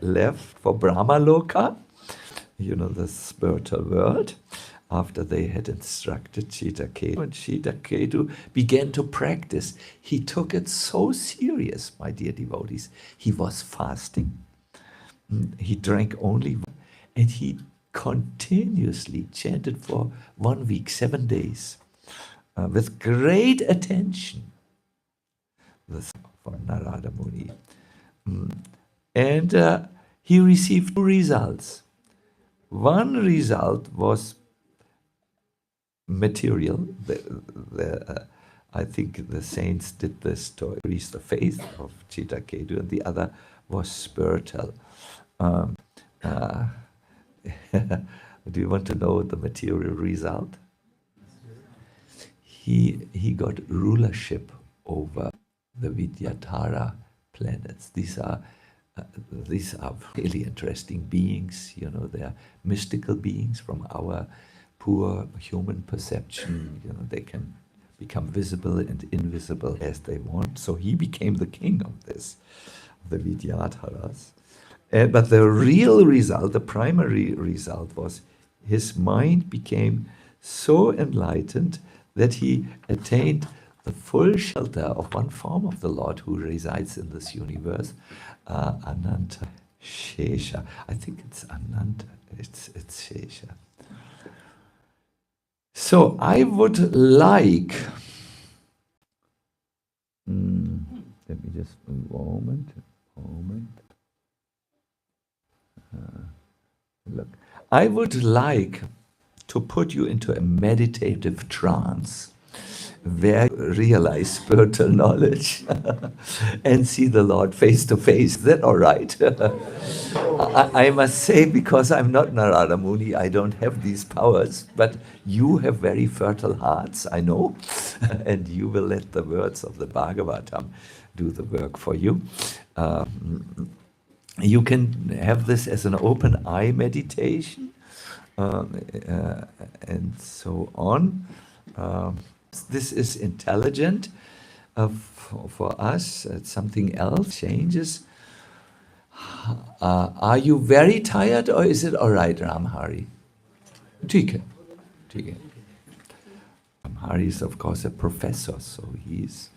left for Brahmaloka, the spiritual world, after they had instructed Citraketu. And Citraketu began to practice. He took it so serious, my dear devotees. He was fasting. He drank only water, and he continuously chanted for 1 week, 7 days, with great attention. This for Narada Muni. And he received 2 results. One result was material. I think the saints did this to increase the faith of Citraketu, and the other was spiritual. Do you want to know the material result? He got rulership over the Vidyadhara planets. These are these are really interesting beings, you know, they are mystical beings from our poor human perception, you know, they can become visible and invisible as they want. So he became the king of this, the Vidyadharas. But the real result, the primary result was his mind became so enlightened that he attained the full shelter of one form of the Lord who resides in this universe, Ananta Shesha. I think it's Ananta, it's Shesha. So I would like, let me just, a moment. Look, I would like to put you into a meditative trance where you realize spiritual knowledge and see the Lord face to face. Is that all right? I must say, because I'm not Narada Muni, I don't have these powers, but you have very fertile hearts, I know, and you will let the words of the Bhagavatam do the work for you. You can have this as an open eye meditation, and so on. This is intelligent for us. It's something else changes. Are you very tired, or is it all right, Ramhari? Tika. Ramhari is, of course, a professor, so he's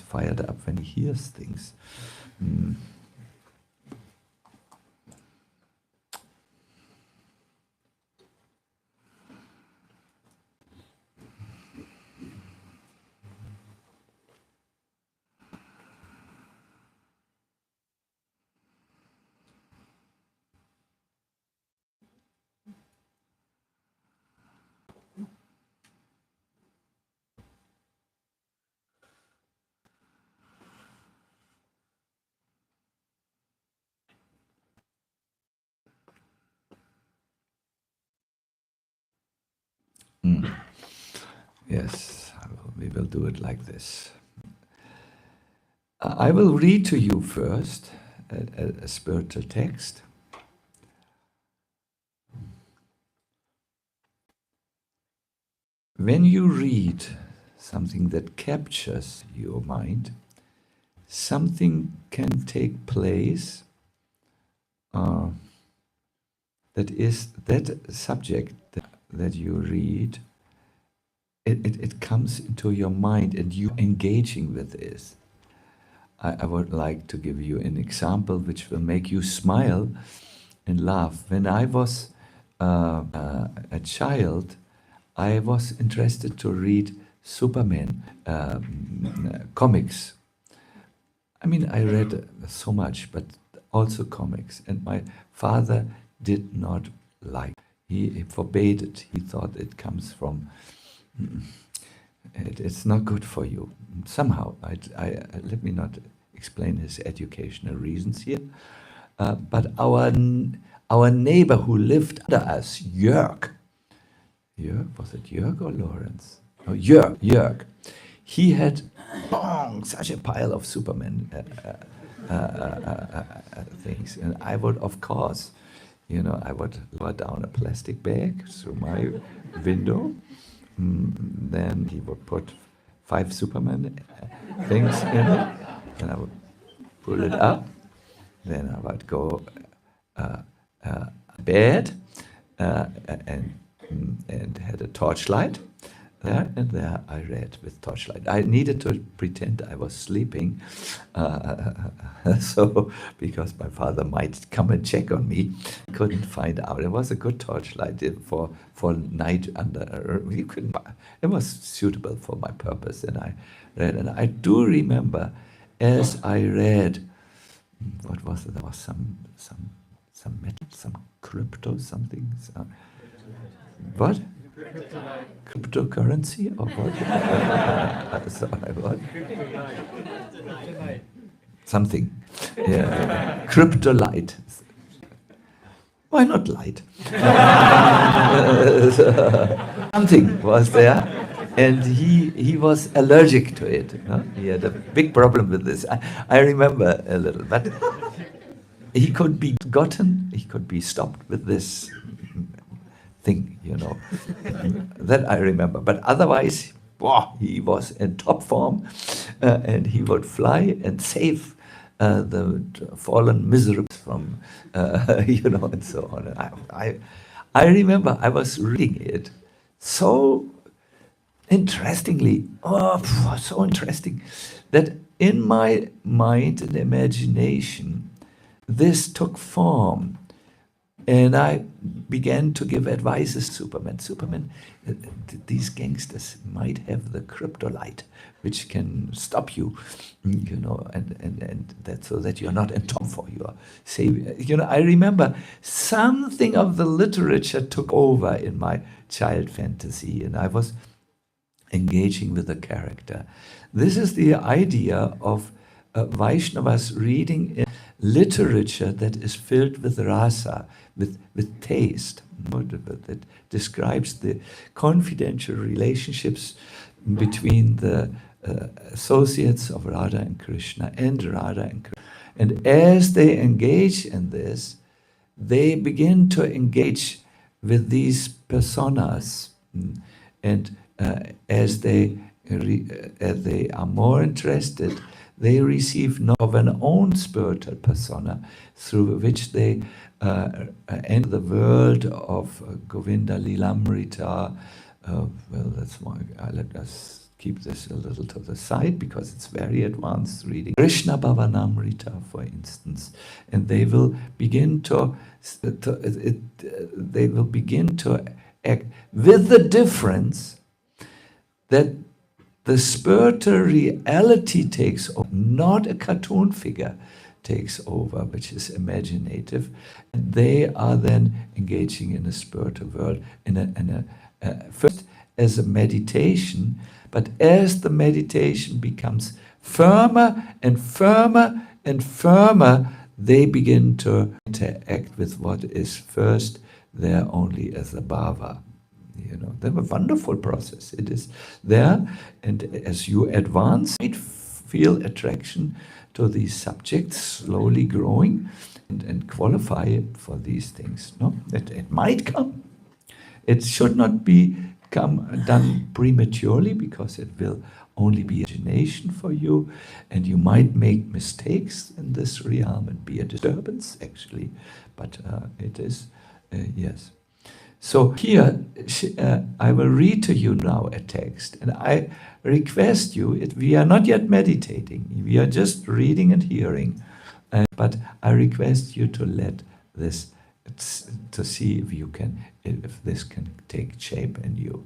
fired up when he hears things. Yes, we will do it like this. I will read to you first a spiritual text. When you read something that captures your mind, something can take place that is that subject that you read. It comes into your mind and you engaging with this. I would like to give you an example which will make you smile and laugh. When I was a child, I was interested to read Superman comics. I mean, I read so much, but also comics. And my father did not like. He forbade it. He thought it comes from... It's not good for you. Somehow, let me not explain his educational reasons here. But our neighbor who lived under us, Jörg, was it Jörg or Lawrence? No, Jörg. He had such a pile of Superman things, and I would, of course, I would lower down a plastic bag through my window. Then he would put 5 Superman things in it, and I would pull it up. Then I would go bed and had a torchlight there, and there I read with torchlight. I needed to pretend I was sleeping, so because my father might come and check on me, couldn't find out. It was a good torchlight for night under. You couldn't. It was suitable for my purpose, and I read. And I do remember, as I read, what was it? There was some metal, some crypto, something. What? Cryptocurrency or what? Sorry, what? Something. Yeah. Cryptolite. Why not light? Something was there. And he was allergic to it. He had a big problem with this. I remember a little, but he could be stopped with this thing. That I remember. But otherwise, wow, he was in top form, and he would fly and save the fallen miserables from, and so on. And I remember I was reading it so interestingly, so interesting, that in my mind and imagination, this took form. And I began to give advices to Superman. Superman, these gangsters might have the kryptonite, which can stop you, and that so that you're not in top for your savior. I remember something of the literature took over in my child fantasy, and I was engaging with the character. This is the idea of Vaishnavas reading in literature that is filled with rasa, with taste, that describes the confidential relationships between the associates of Radha and Krishna and Radha and Krishna. And as they engage in this, they begin to engage with these personas, and as they are more interested, they receive knowledge of an own spiritual persona through which they enter the world of Govinda Lilamrita. Well, that's why let us keep this a little to the side because it's very advanced reading. Krishna Bhavanamrita, for instance, and they will begin to act with the difference that the spiritual reality takes over, not a cartoon figure takes over, which is imaginative. And they are then engaging in a spiritual world, first as a meditation, but as the meditation becomes firmer and firmer and firmer, they begin to interact with what is first there only as a bhava. They have a wonderful process. It is there, and as you advance, you might feel attraction to these subjects slowly growing and qualify for these things. No, it might come. It should not become done prematurely because it will only be imagination for you, and you might make mistakes in this realm and be a disturbance actually. But it is yes. So here, I will read to you now a text, and I request you, we are not yet meditating, we are just reading and hearing, but I request you to let this, to see if this can take shape in you.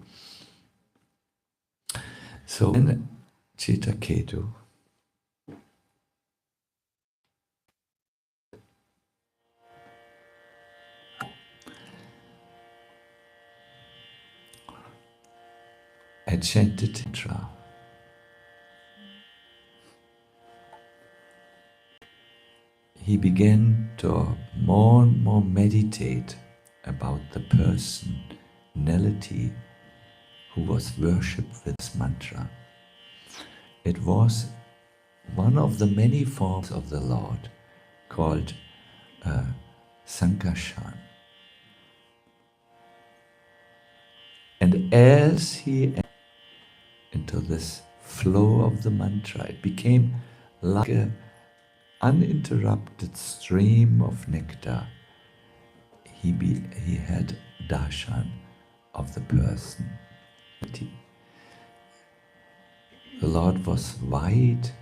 So in Citraketu, I chanted mantra. He began to more and more meditate about the personality who was worshipped with this mantra. It was one of the many forms of the Lord called Sankarshan. And as he entered into this flow of the mantra, it became like an uninterrupted stream of nectar. He had darshan of the person. The Lord was white,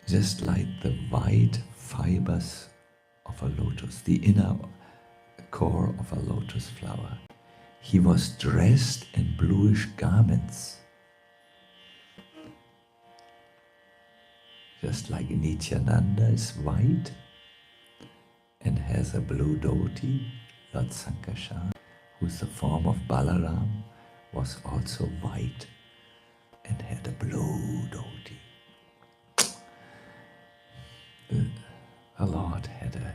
just like the white fibers of a lotus, the inner core of a lotus flower. He was dressed in bluish garments, just like Nityananda is white and has a blue dhoti. Lord Sankarshan, who's the form of Balaram, was also white and had a blue dhoti. The Lord had a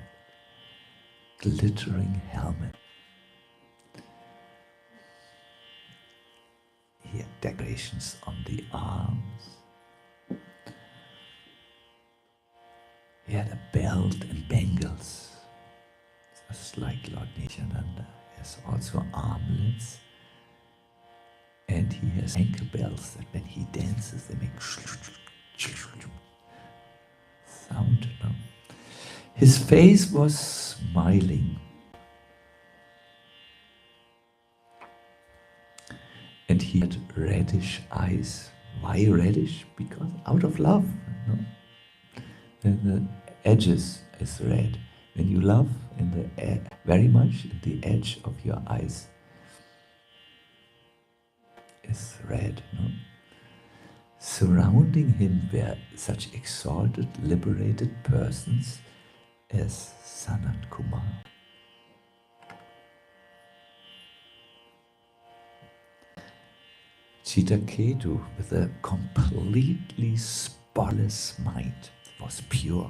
glittering helmet. Here, decorations on the arms. He had a belt and bangles, just like Lord Nityananda. He has also armlets, and he has ankle bells that when he dances, they make sound. No? His face was smiling, and he had reddish eyes. Why reddish? Because out of love. No? And the edges is red. When you love, in the very much, the edge of your eyes is red. No? Surrounding him were such exalted, liberated persons as Sanat Kumar. Citraketu, with a completely spotless mind, was pure,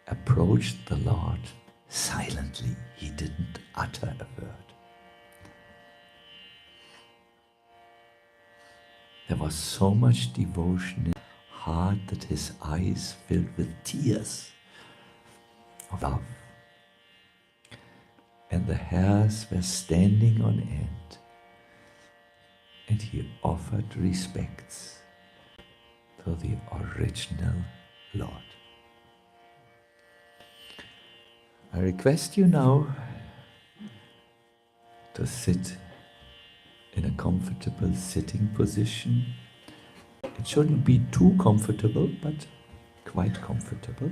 approached the Lord silently. He didn't utter a word. There was so much devotion in his heart that his eyes filled with tears of love. And the hairs were standing on end. And he offered respects to the original Lord. I request you now to sit in a comfortable sitting position. It shouldn't be too comfortable, but quite comfortable.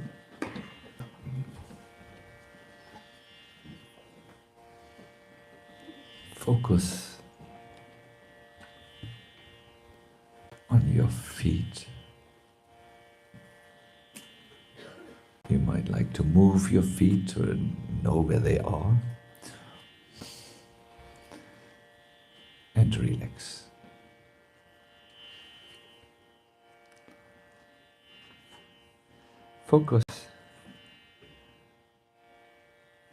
Focus on your feet. You might like to move your feet to know where they are. And relax. Focus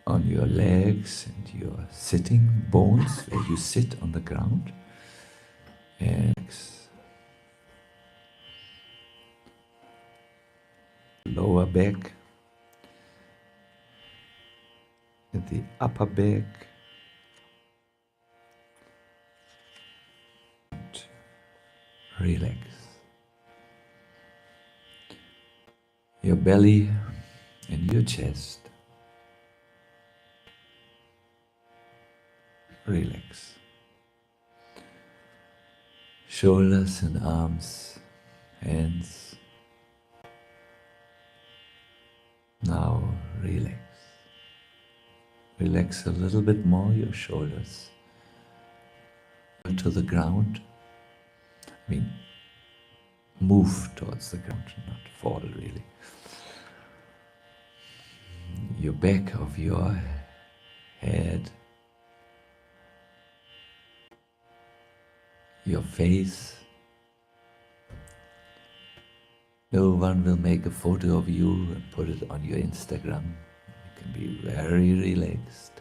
on your legs and your sitting bones, where you sit on the ground. And lower back, and the upper back. Relax. Your belly and your chest. Relax. Shoulders and arms, hands. Now relax. Relax a little bit more your shoulders to the ground. I mean, move towards the ground, not fall really. Your back of your head, your face. No one will make a photo of you and put it on your Instagram. You can be very relaxed.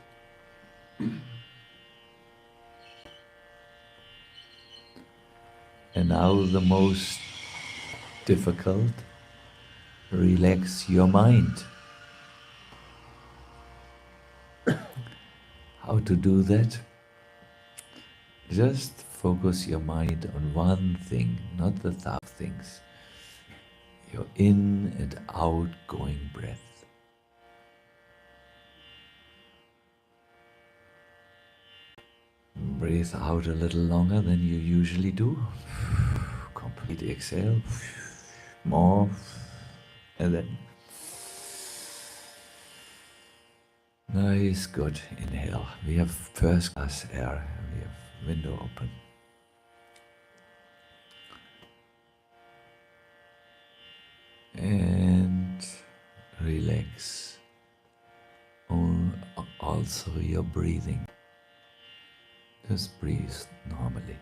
And now the most difficult, relax your mind. How to do that? Just focus your mind on one thing, not the thousand things. Your in and outgoing breath. Breathe out a little longer than you usually do. Complete exhale. More. And then. Nice, good. Inhale. We have first class air. We have window open. And relax. Also your breathing. Just breathe normally,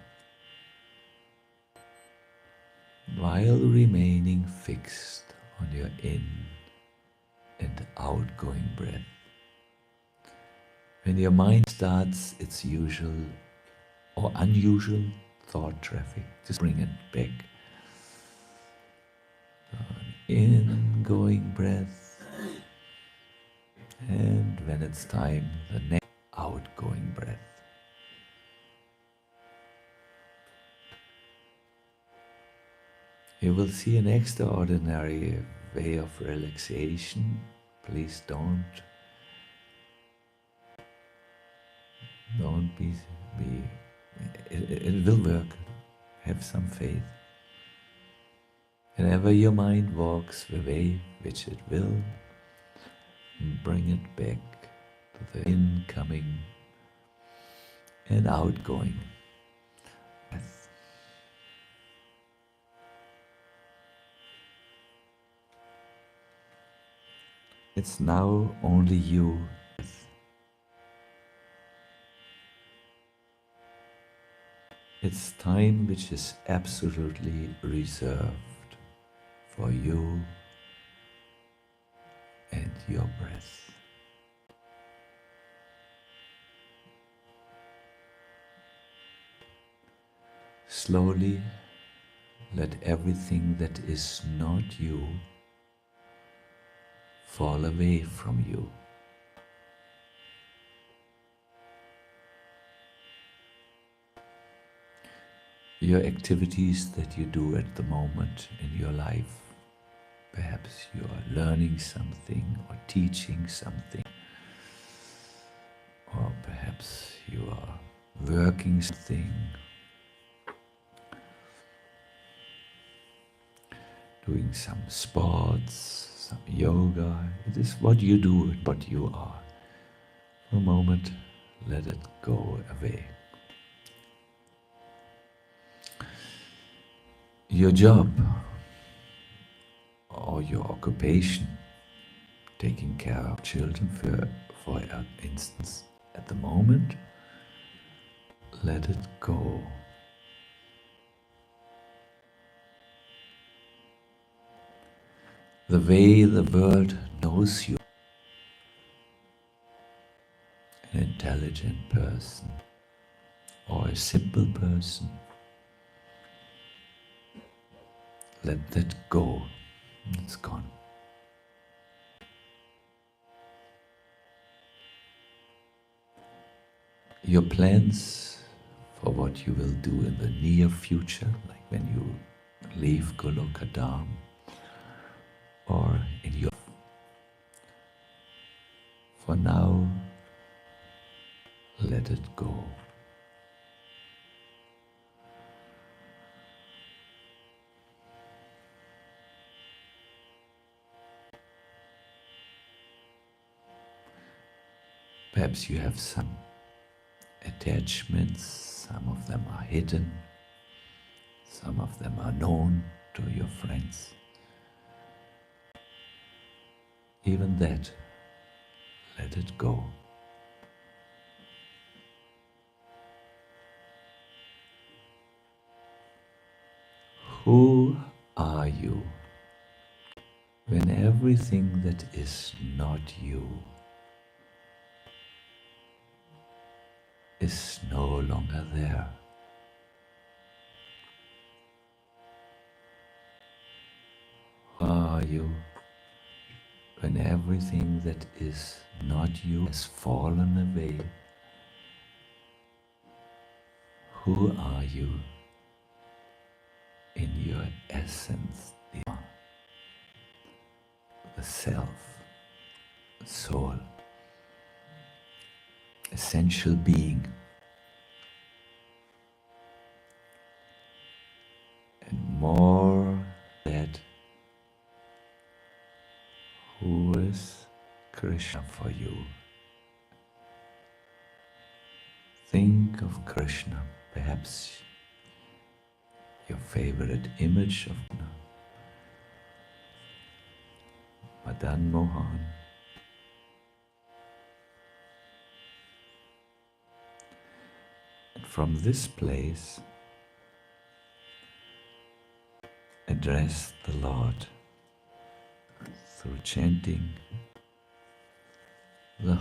while remaining fixed on your in and outgoing breath. When your mind starts its usual or unusual thought traffic. Just bring it back. Ingoing breath, and when it's time, the next outgoing breath. You will see an extraordinary way of relaxation. Please don't be it will work. Have some faith. Whenever your mind walks the way which it will, bring it back to the incoming and outgoing breath. It's now only you. It's time which is absolutely reserved for you and your breath. Slowly let everything that is not you fall away from you. Your activities that you do at the moment in your life, perhaps you are learning something or teaching something, or perhaps you are working something, doing some sports, some yoga. It is what you do and what you are. For a moment, let it go away. Your job or your occupation, taking care of children, for instance, at the moment, let it go. The way the world knows you, an intelligent person or a simple person, let that go. It's gone. Your plans for what you will do in the near future, like when you leave Golokadam, or in your... For now, let it go. Perhaps you have some attachments, some of them are hidden, some of them are known to your friends. Even that, let it go. Who are you when everything that is not you is no longer there? Who are you when everything that is not you has fallen away? Who are you in your essence, the self, the soul, essential being? And more that, who is Krishna for you? Think of Krishna, perhaps your favorite image of Krishna, Madan Mohan. And from this place, address the Lord through chanting the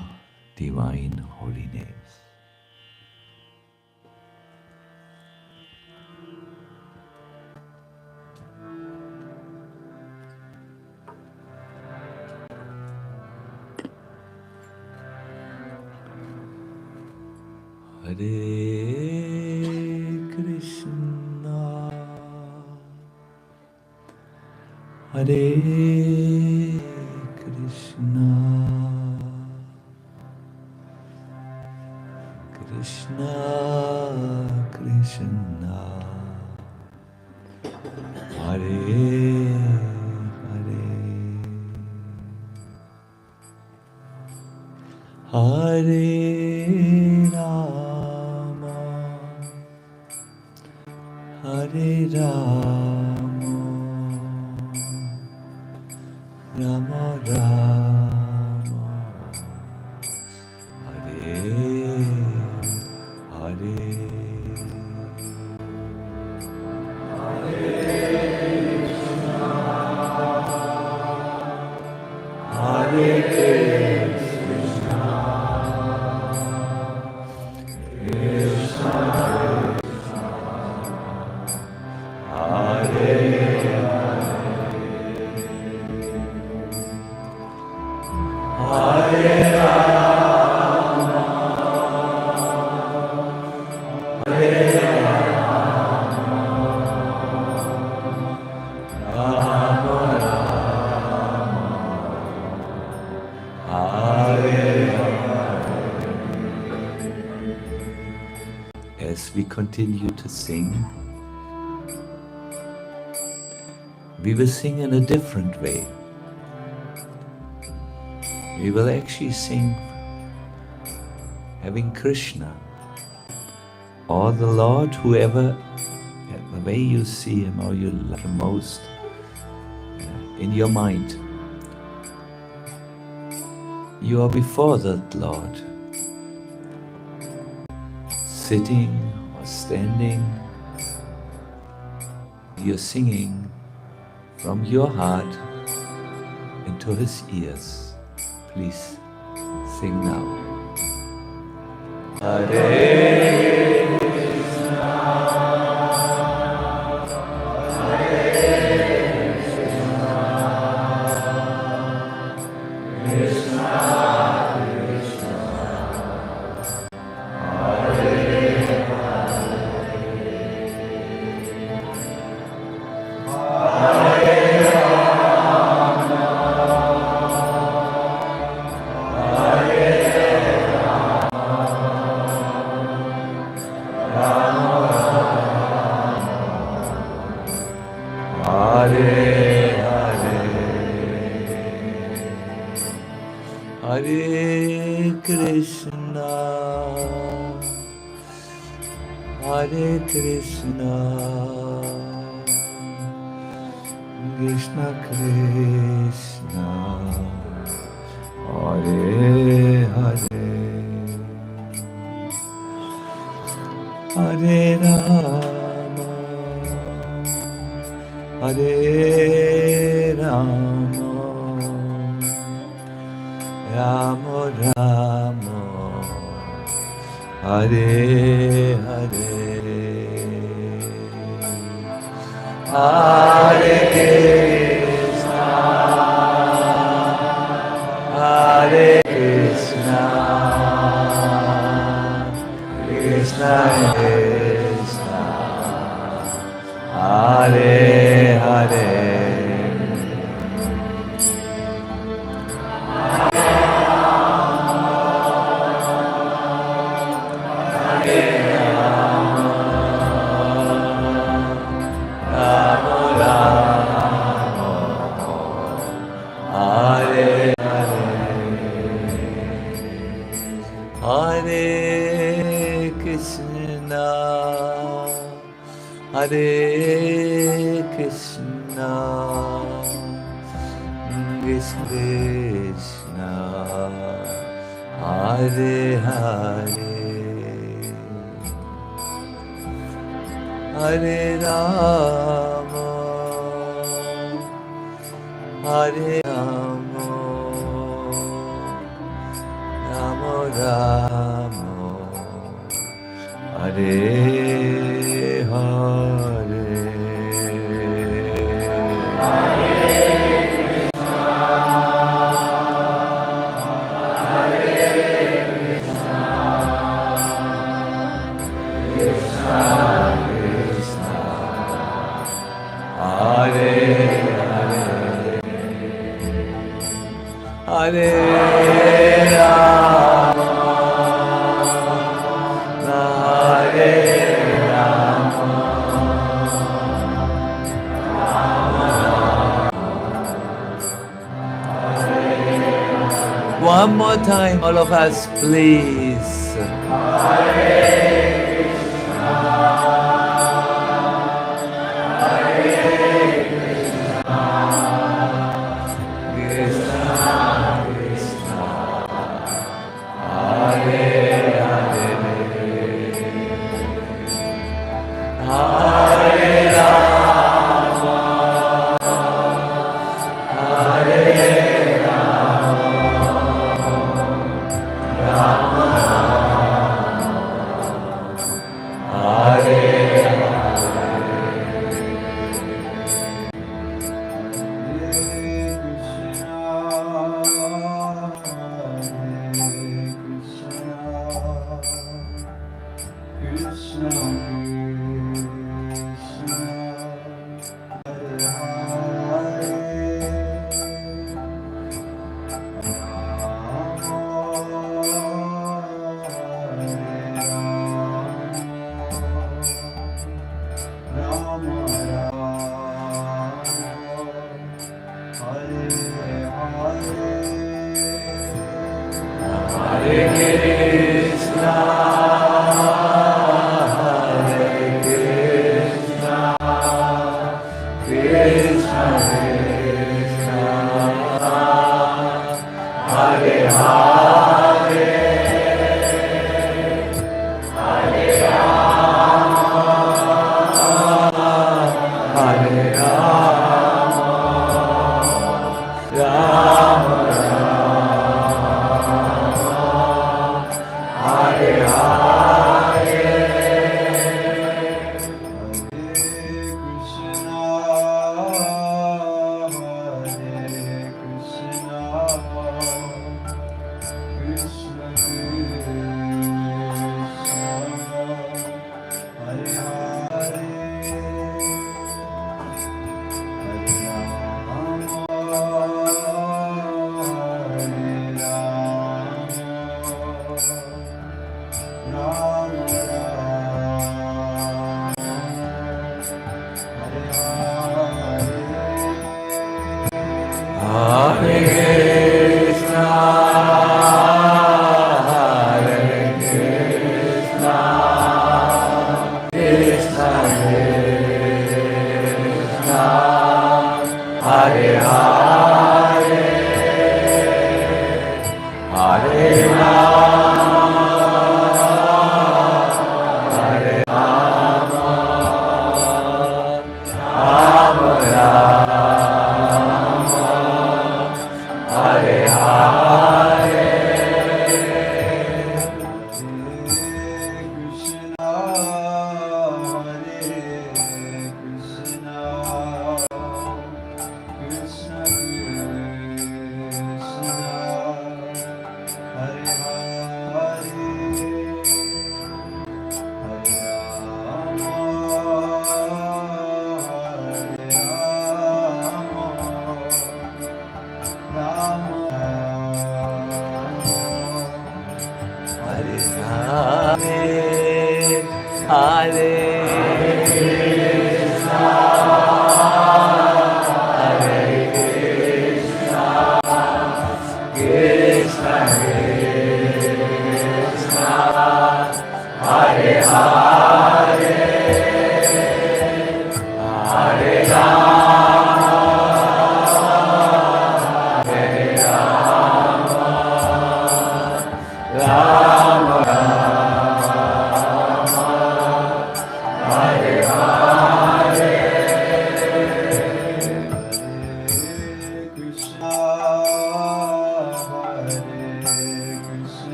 divine holy names. Hare Krishna, Hare Krishna, Krishna Krishna, Hare Hare, Hare Rama, Hare Rama, Rama Rama, Hare Hare, Hare Krishna, Krishna Hare Hare Rama, Hare Rama, Rama Rama, Hare Hare. As we continue to sing, we will sing in a different way. We will actually sing having Krishna or the Lord, whoever, the way you see him or you love him most in your mind. You are before that Lord, sitting or standing. You're singing from your heart into his ears. Please sing now. Hare Krishna, Hare Krishna, Krishna Krishna, Hare Hare, Hare Hare Krishna, Hare Krishna, Krishna Krishna, Hare Hare, Hare Rama, Hare Rama, Rama Rama, Hare Hare, Hare Krishna, Hare Krishna, Krishna Krishna, Hare Hare. Hare Krishna, Krishna, Hare Hare, Hare Rama, Hare Rama, Rama Rama, Hare Hare. One more time, all of us, please.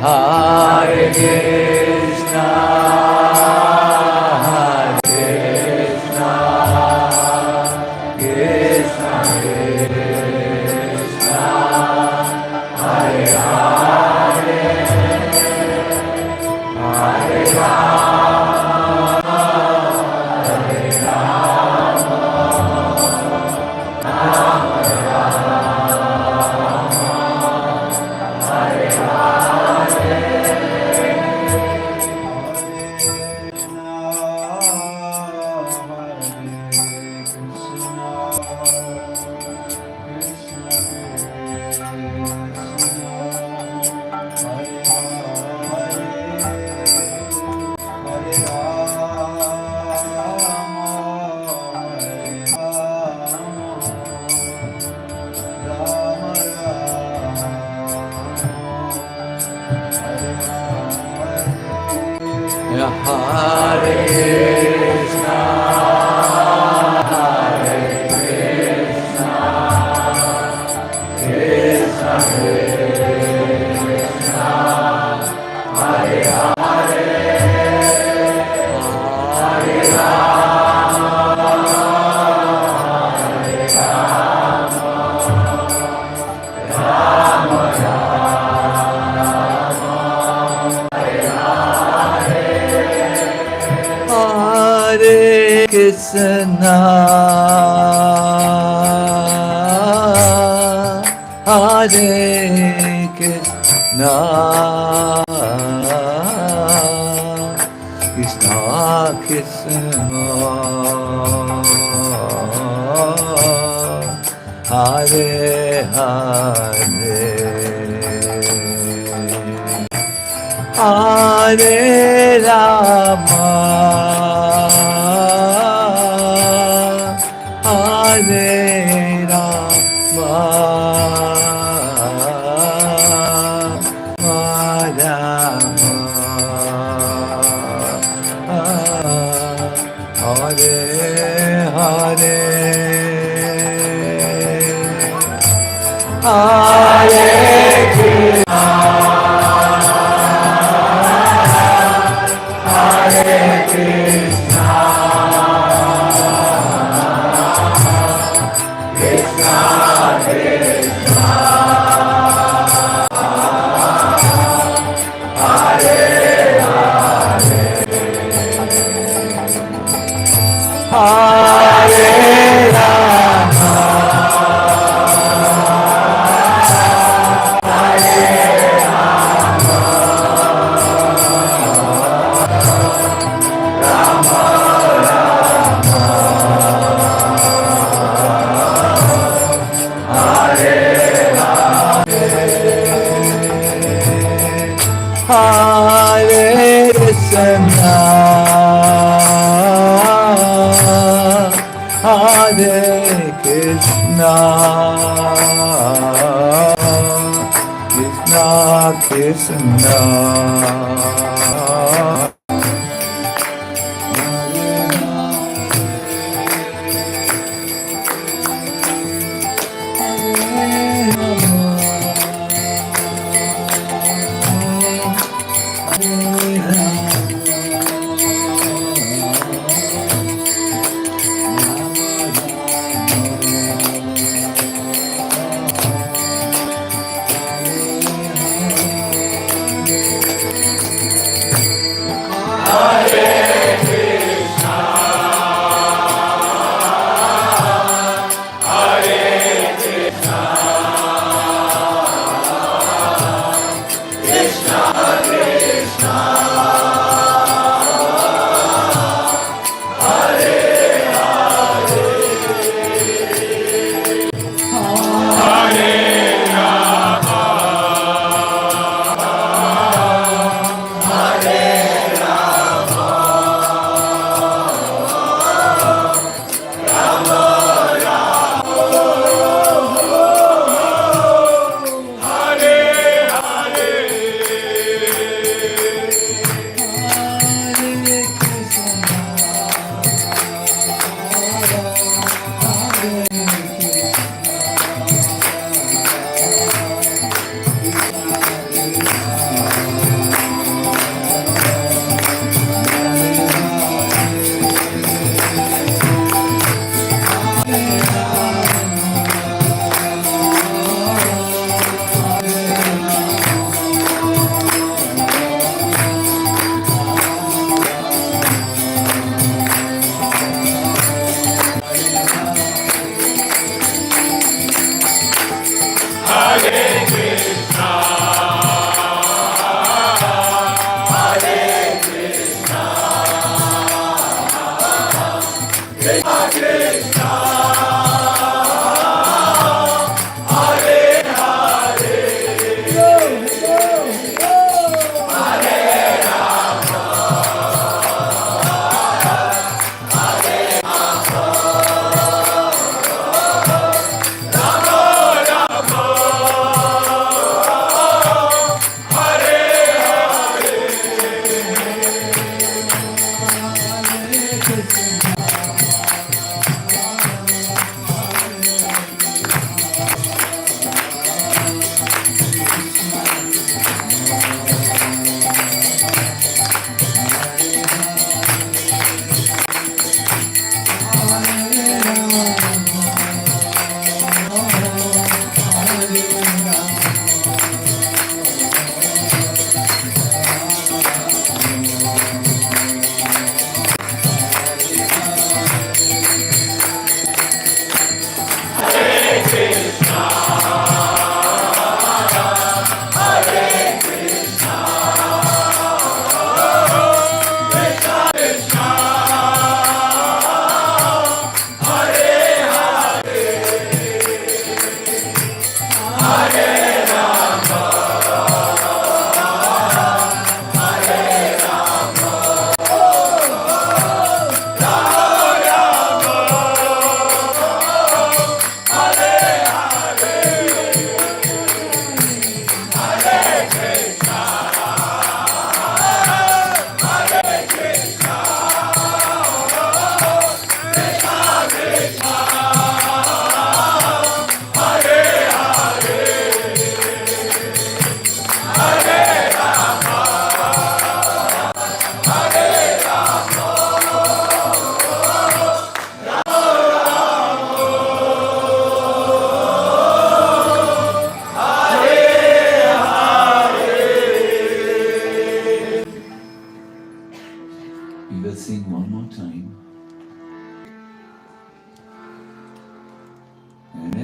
Hare Krishna, Krishna Krishna, Hare Hare, Hare Rama, Hare Rama, Rama Rama, Hare Hare. Hare Krishna, Hare Krishna, Krishna Krishna, Hare Hare, Hare Rama, Hare Rama, Rama Rama, Hare Hare Krishna, Hare Krishna, Krishna Krishna, Hare Hare, Hare Rama, Hare Rama, Rama Hare Hare, Hare Krishna, Hare Krishna, Krishna Krishna, Hare Hare, Hare Rama, Hare Rama, Rama Rama, Hare Hare Krishna, Hare Krishna, Krishna Krishna,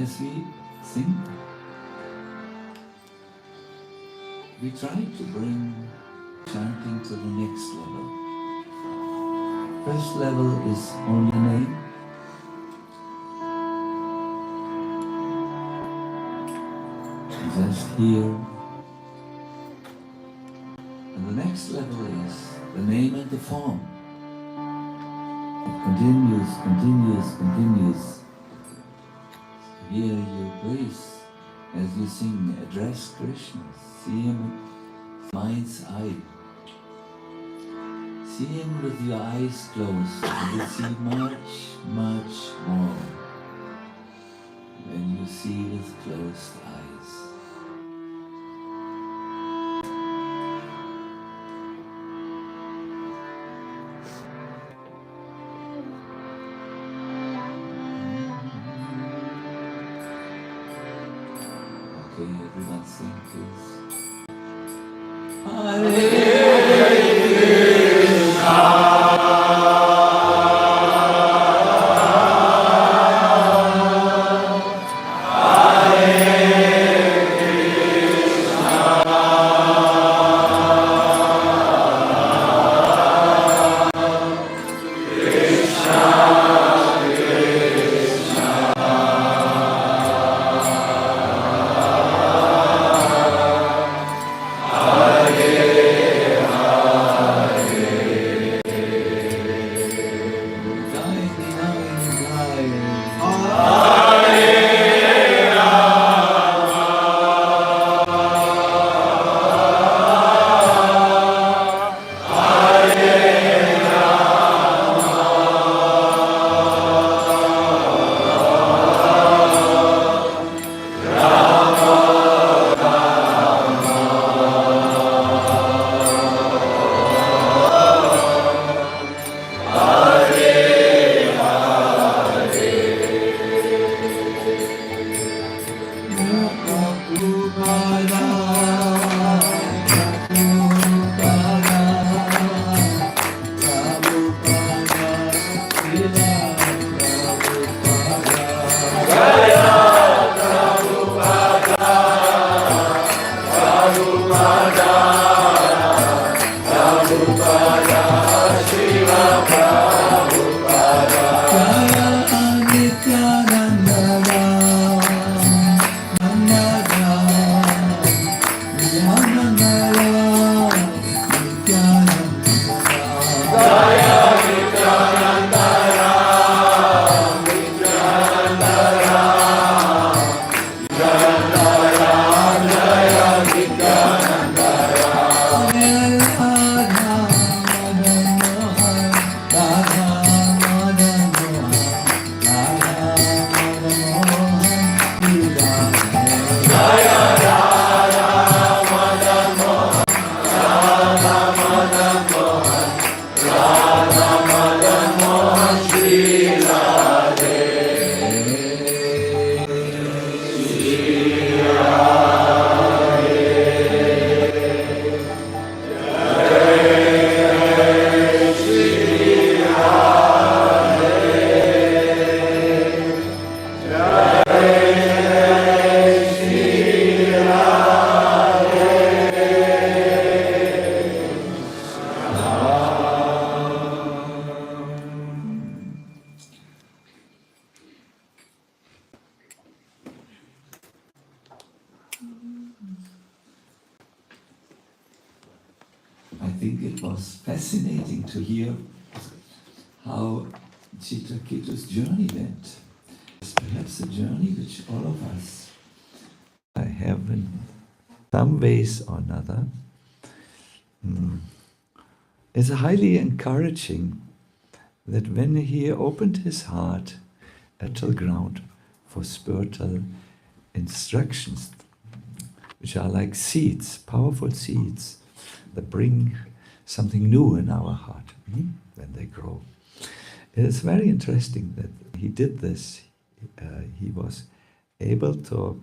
as we think, we try to bring chanting to the next level. First level is only name. Just here. And the next level is the name and the form. It continues, continues, continues. Here you please, as you sing, address Krishna, see him mind's eye. See him with your eyes closed, and you see much, much more when you see with closed eyes. Okay, everyone sing please. Hare I think it was fascinating to hear how Citraketu's journey went. It's perhaps a journey which all of us have in some ways or another. It's highly encouraging that when he opened his heart fertile ground for spiritual instructions, which are like seeds, powerful seeds, that bring something new in our heart when they grow. It is very interesting that he did this. He was able to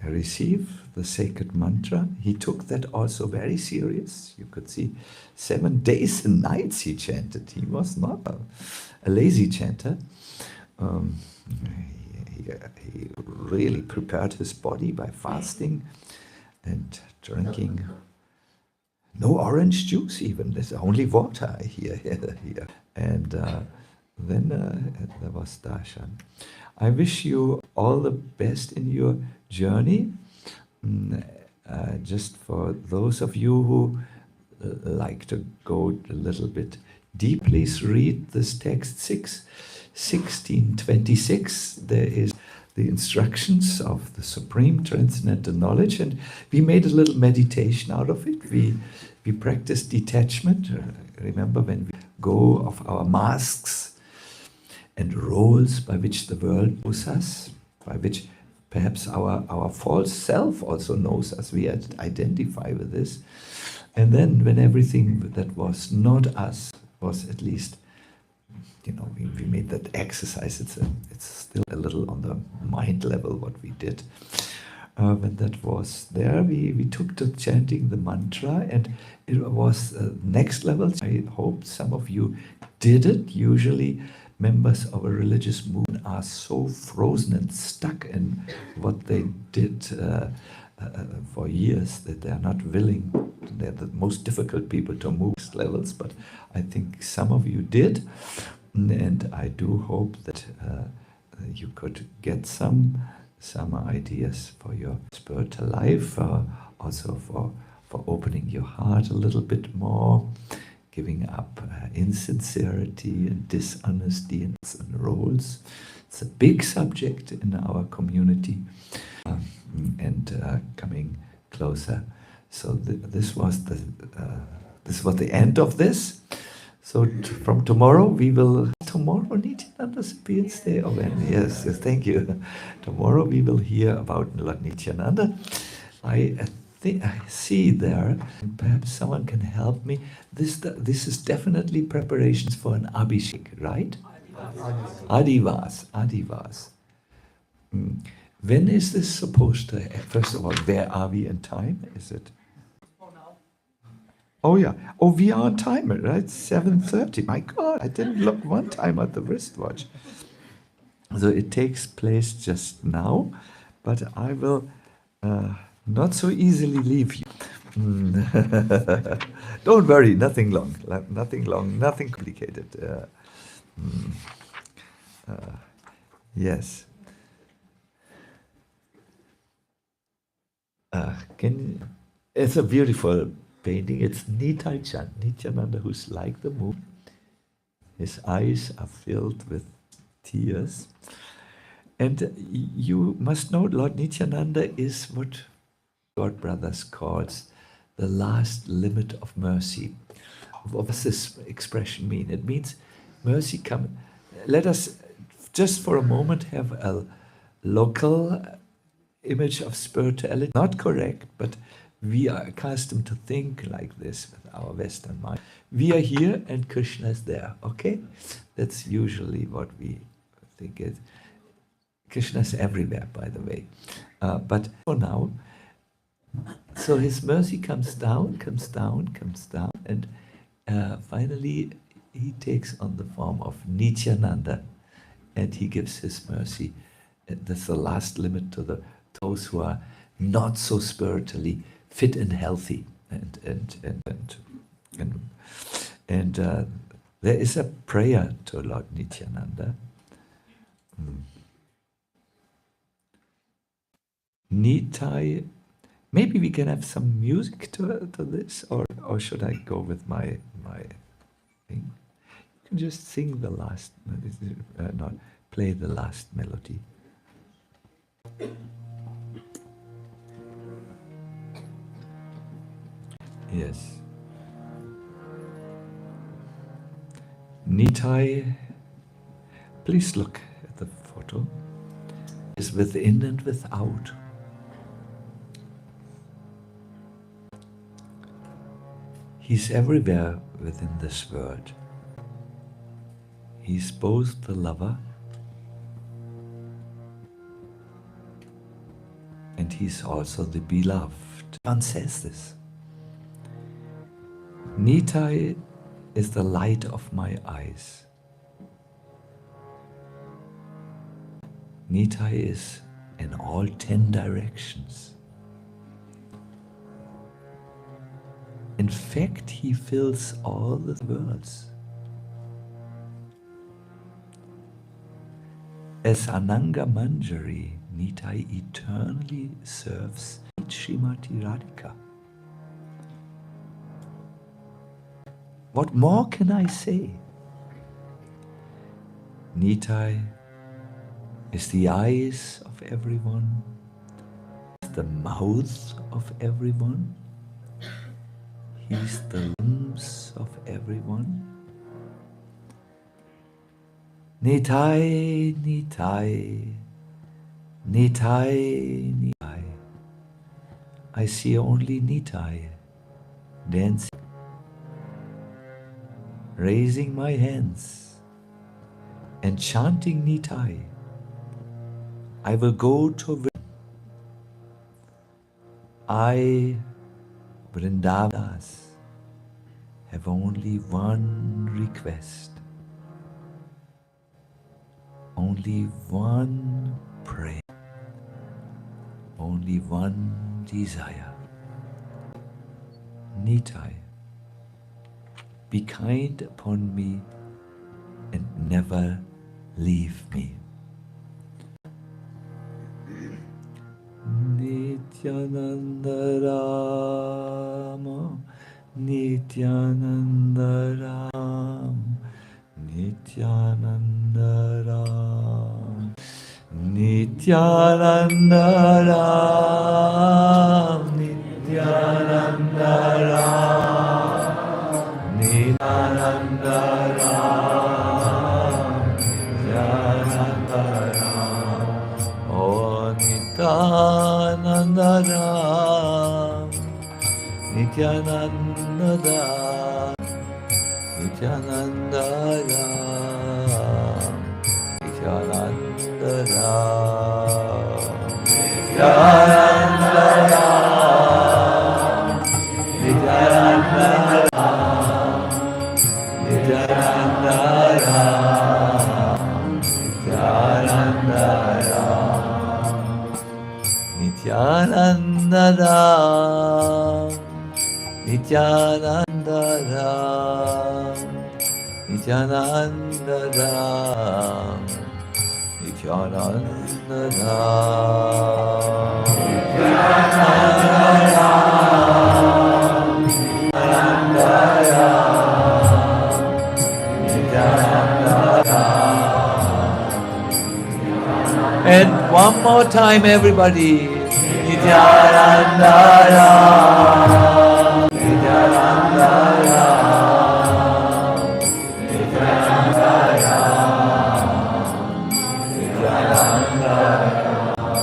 receive the sacred mantra. He took that also very serious. You could see 7 days and nights he chanted. He was not a lazy chanter. Um, he really prepared his body by fasting and drinking no orange juice even. There's only water here. And then there was darshan. I wish you all the best in your journey. Just for those of you who like to go a little bit deep, please read this text 1626. There is the instructions of the Supreme Transcendental Knowledge, and we made a little meditation out of it. We practiced detachment. Remember when we go of our masks and roles by which the world knows us, by which perhaps our false self also knows us. We identify with this. And then when everything that was not us was at least, we made that exercise. It's still a little on the mind level what we did. When that was there, we took to chanting the mantra, and it was next level. I hope some of you did it. Usually members of a religious movement are so frozen and stuck in what they did for years that they are not willing. They're the most difficult people to move levels, but I think some of you did, and I do hope that you could get some ideas for your spiritual life, also for opening your heart a little bit more, giving up insincerity and dishonesty and roles. It's a big subject in our community, and coming closer. So this was the end of this. So from tomorrow tomorrow Nityananda Sapiens Day. Oh, when? Yes, thank you. Tomorrow we will hear about Lord Nityananda. I see there, and perhaps someone can help me. This is definitely preparations for an Abhishek, right? Adivas. When is this supposed to? First of all, where are we in time? Is it? Oh yeah. Oh, we are on time, right? 7:30. My God, I didn't look one time at the wristwatch. So it takes place just now, but I will not so easily leave you. Don't worry, nothing long, nothing complicated. Yes. It's a beautiful painting. It's Nitai Chand, Nityananda, who's like the moon. His eyes are filled with tears. And you must know, Lord Nityananda is what God Brothers calls the last limit of mercy. What does this expression mean? It means mercy come. Let us just for a moment have a local image of spirituality. Not correct, but we are accustomed to think like this with our Western mind. We are here and Krishna is there, okay? That's usually what we think is. Krishna is everywhere, by the way. But for now, so his mercy comes down, and finally he takes on the form of Nityananda, and he gives his mercy. That's the last limit to those who are not so spiritually fit and healthy, and there is a prayer to Lord Nityananda. Nitai, maybe we can have some music to this, or should I go with my thing? You can just sing the last, not play the last melody. Yes. Nitai, please look at the photo. Is within and without. He's everywhere within this world. He's both the lover and he's also the beloved. One says this. Nitai is the light of my eyes. Nitai is in all 10 directions. In fact, he fills all the worlds. As Ananga Manjari, Nitai eternally serves Srimati Radhika. What more can I say? Nitai is the eyes of everyone, the mouth of everyone, he's the limbs of everyone. Nitai, Nitai, Nitai, Nitai. I see only Nitai dancing, raising my hands and chanting Nitai. I will go to I, Vrindavan, have only one request, only one prayer, only one desire. Nitai, be kind upon me and never leave me. Nityananda Rama, Nityananda Rama, Nityananda Rama, Nityananda Rama, Nityananda Rama, Nityananda Rama, Nityananda Rama, Oh Nityananda Rama, Nityananda Rama, Nityananda Rama, Nityananda Rama, Nityananda Rama, Nityananda Rama, Nityananda Rama, Nityananda Rama, Nityananda Rama, Nityananda Rama, Nityananda Rama, Nityananda Rama, Nityananda Rama. And one more time, everybody. Nityananda Rama, Nityananda Rama, Nityananda Rama, Nityananda Rama.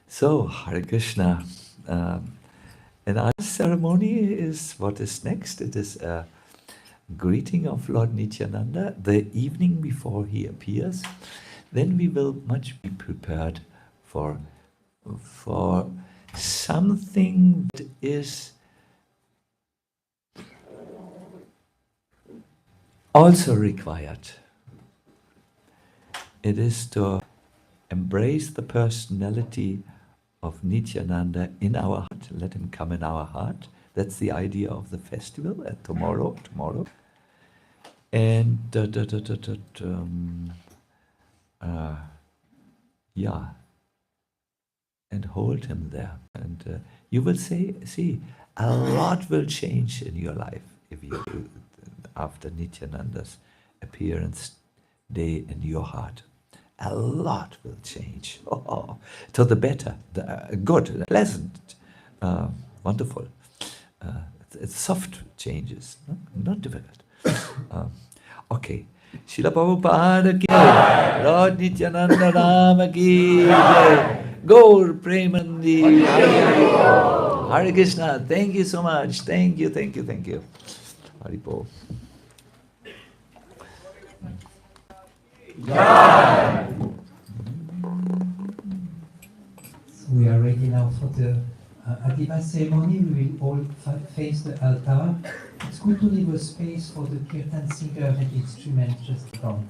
So, Hare Krishna. And our ceremony is what is next. It is a greeting of Lord Nityananda the evening before he appears. Then we will much be prepared for something that is also required. It is to embrace the personality of Nityananda in our heart. Let him come in our heart. That's the idea of the festival at tomorrow. And yeah, and hold him there. And you will see, a lot will change in your life if you after Nityananda's appearance day in your heart. A lot will change. To the better, good, pleasant, wonderful. It's soft changes, not difficult. Okay. Srila Prabhupada ki jai, Lord Nityananda Rama ki jai, Gaur Premanandi. Hare Krishna, thank you so much. Thank you. Haribol. So we are ready now for the Adiva ceremony. We will all face the altar. It's good to leave a space for the Kirtan singer and the instrument just in front.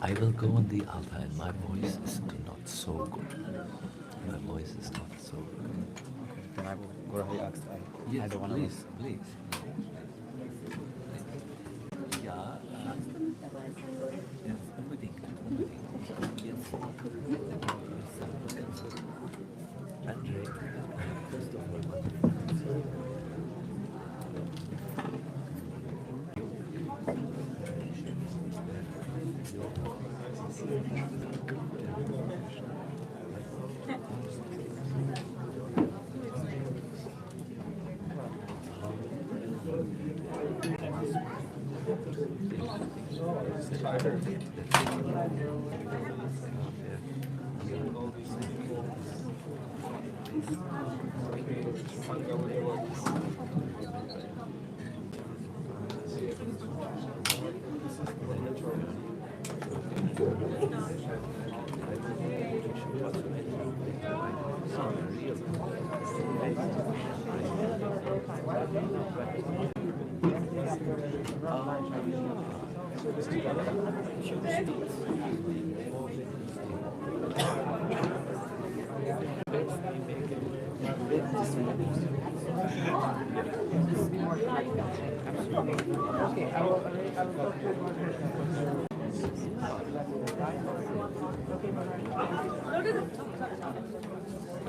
I will go on the altar, and my voice is not so good. My voice is not so good. Okay, then I will go ahead and ask. Yes, I don't want to please, please. Ja, ja, unbedingt, unbedingt. Jetzt. André,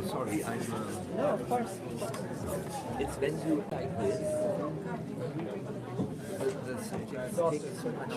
sorry, I'm. No, of course. It's when you like this, the subject takes so much.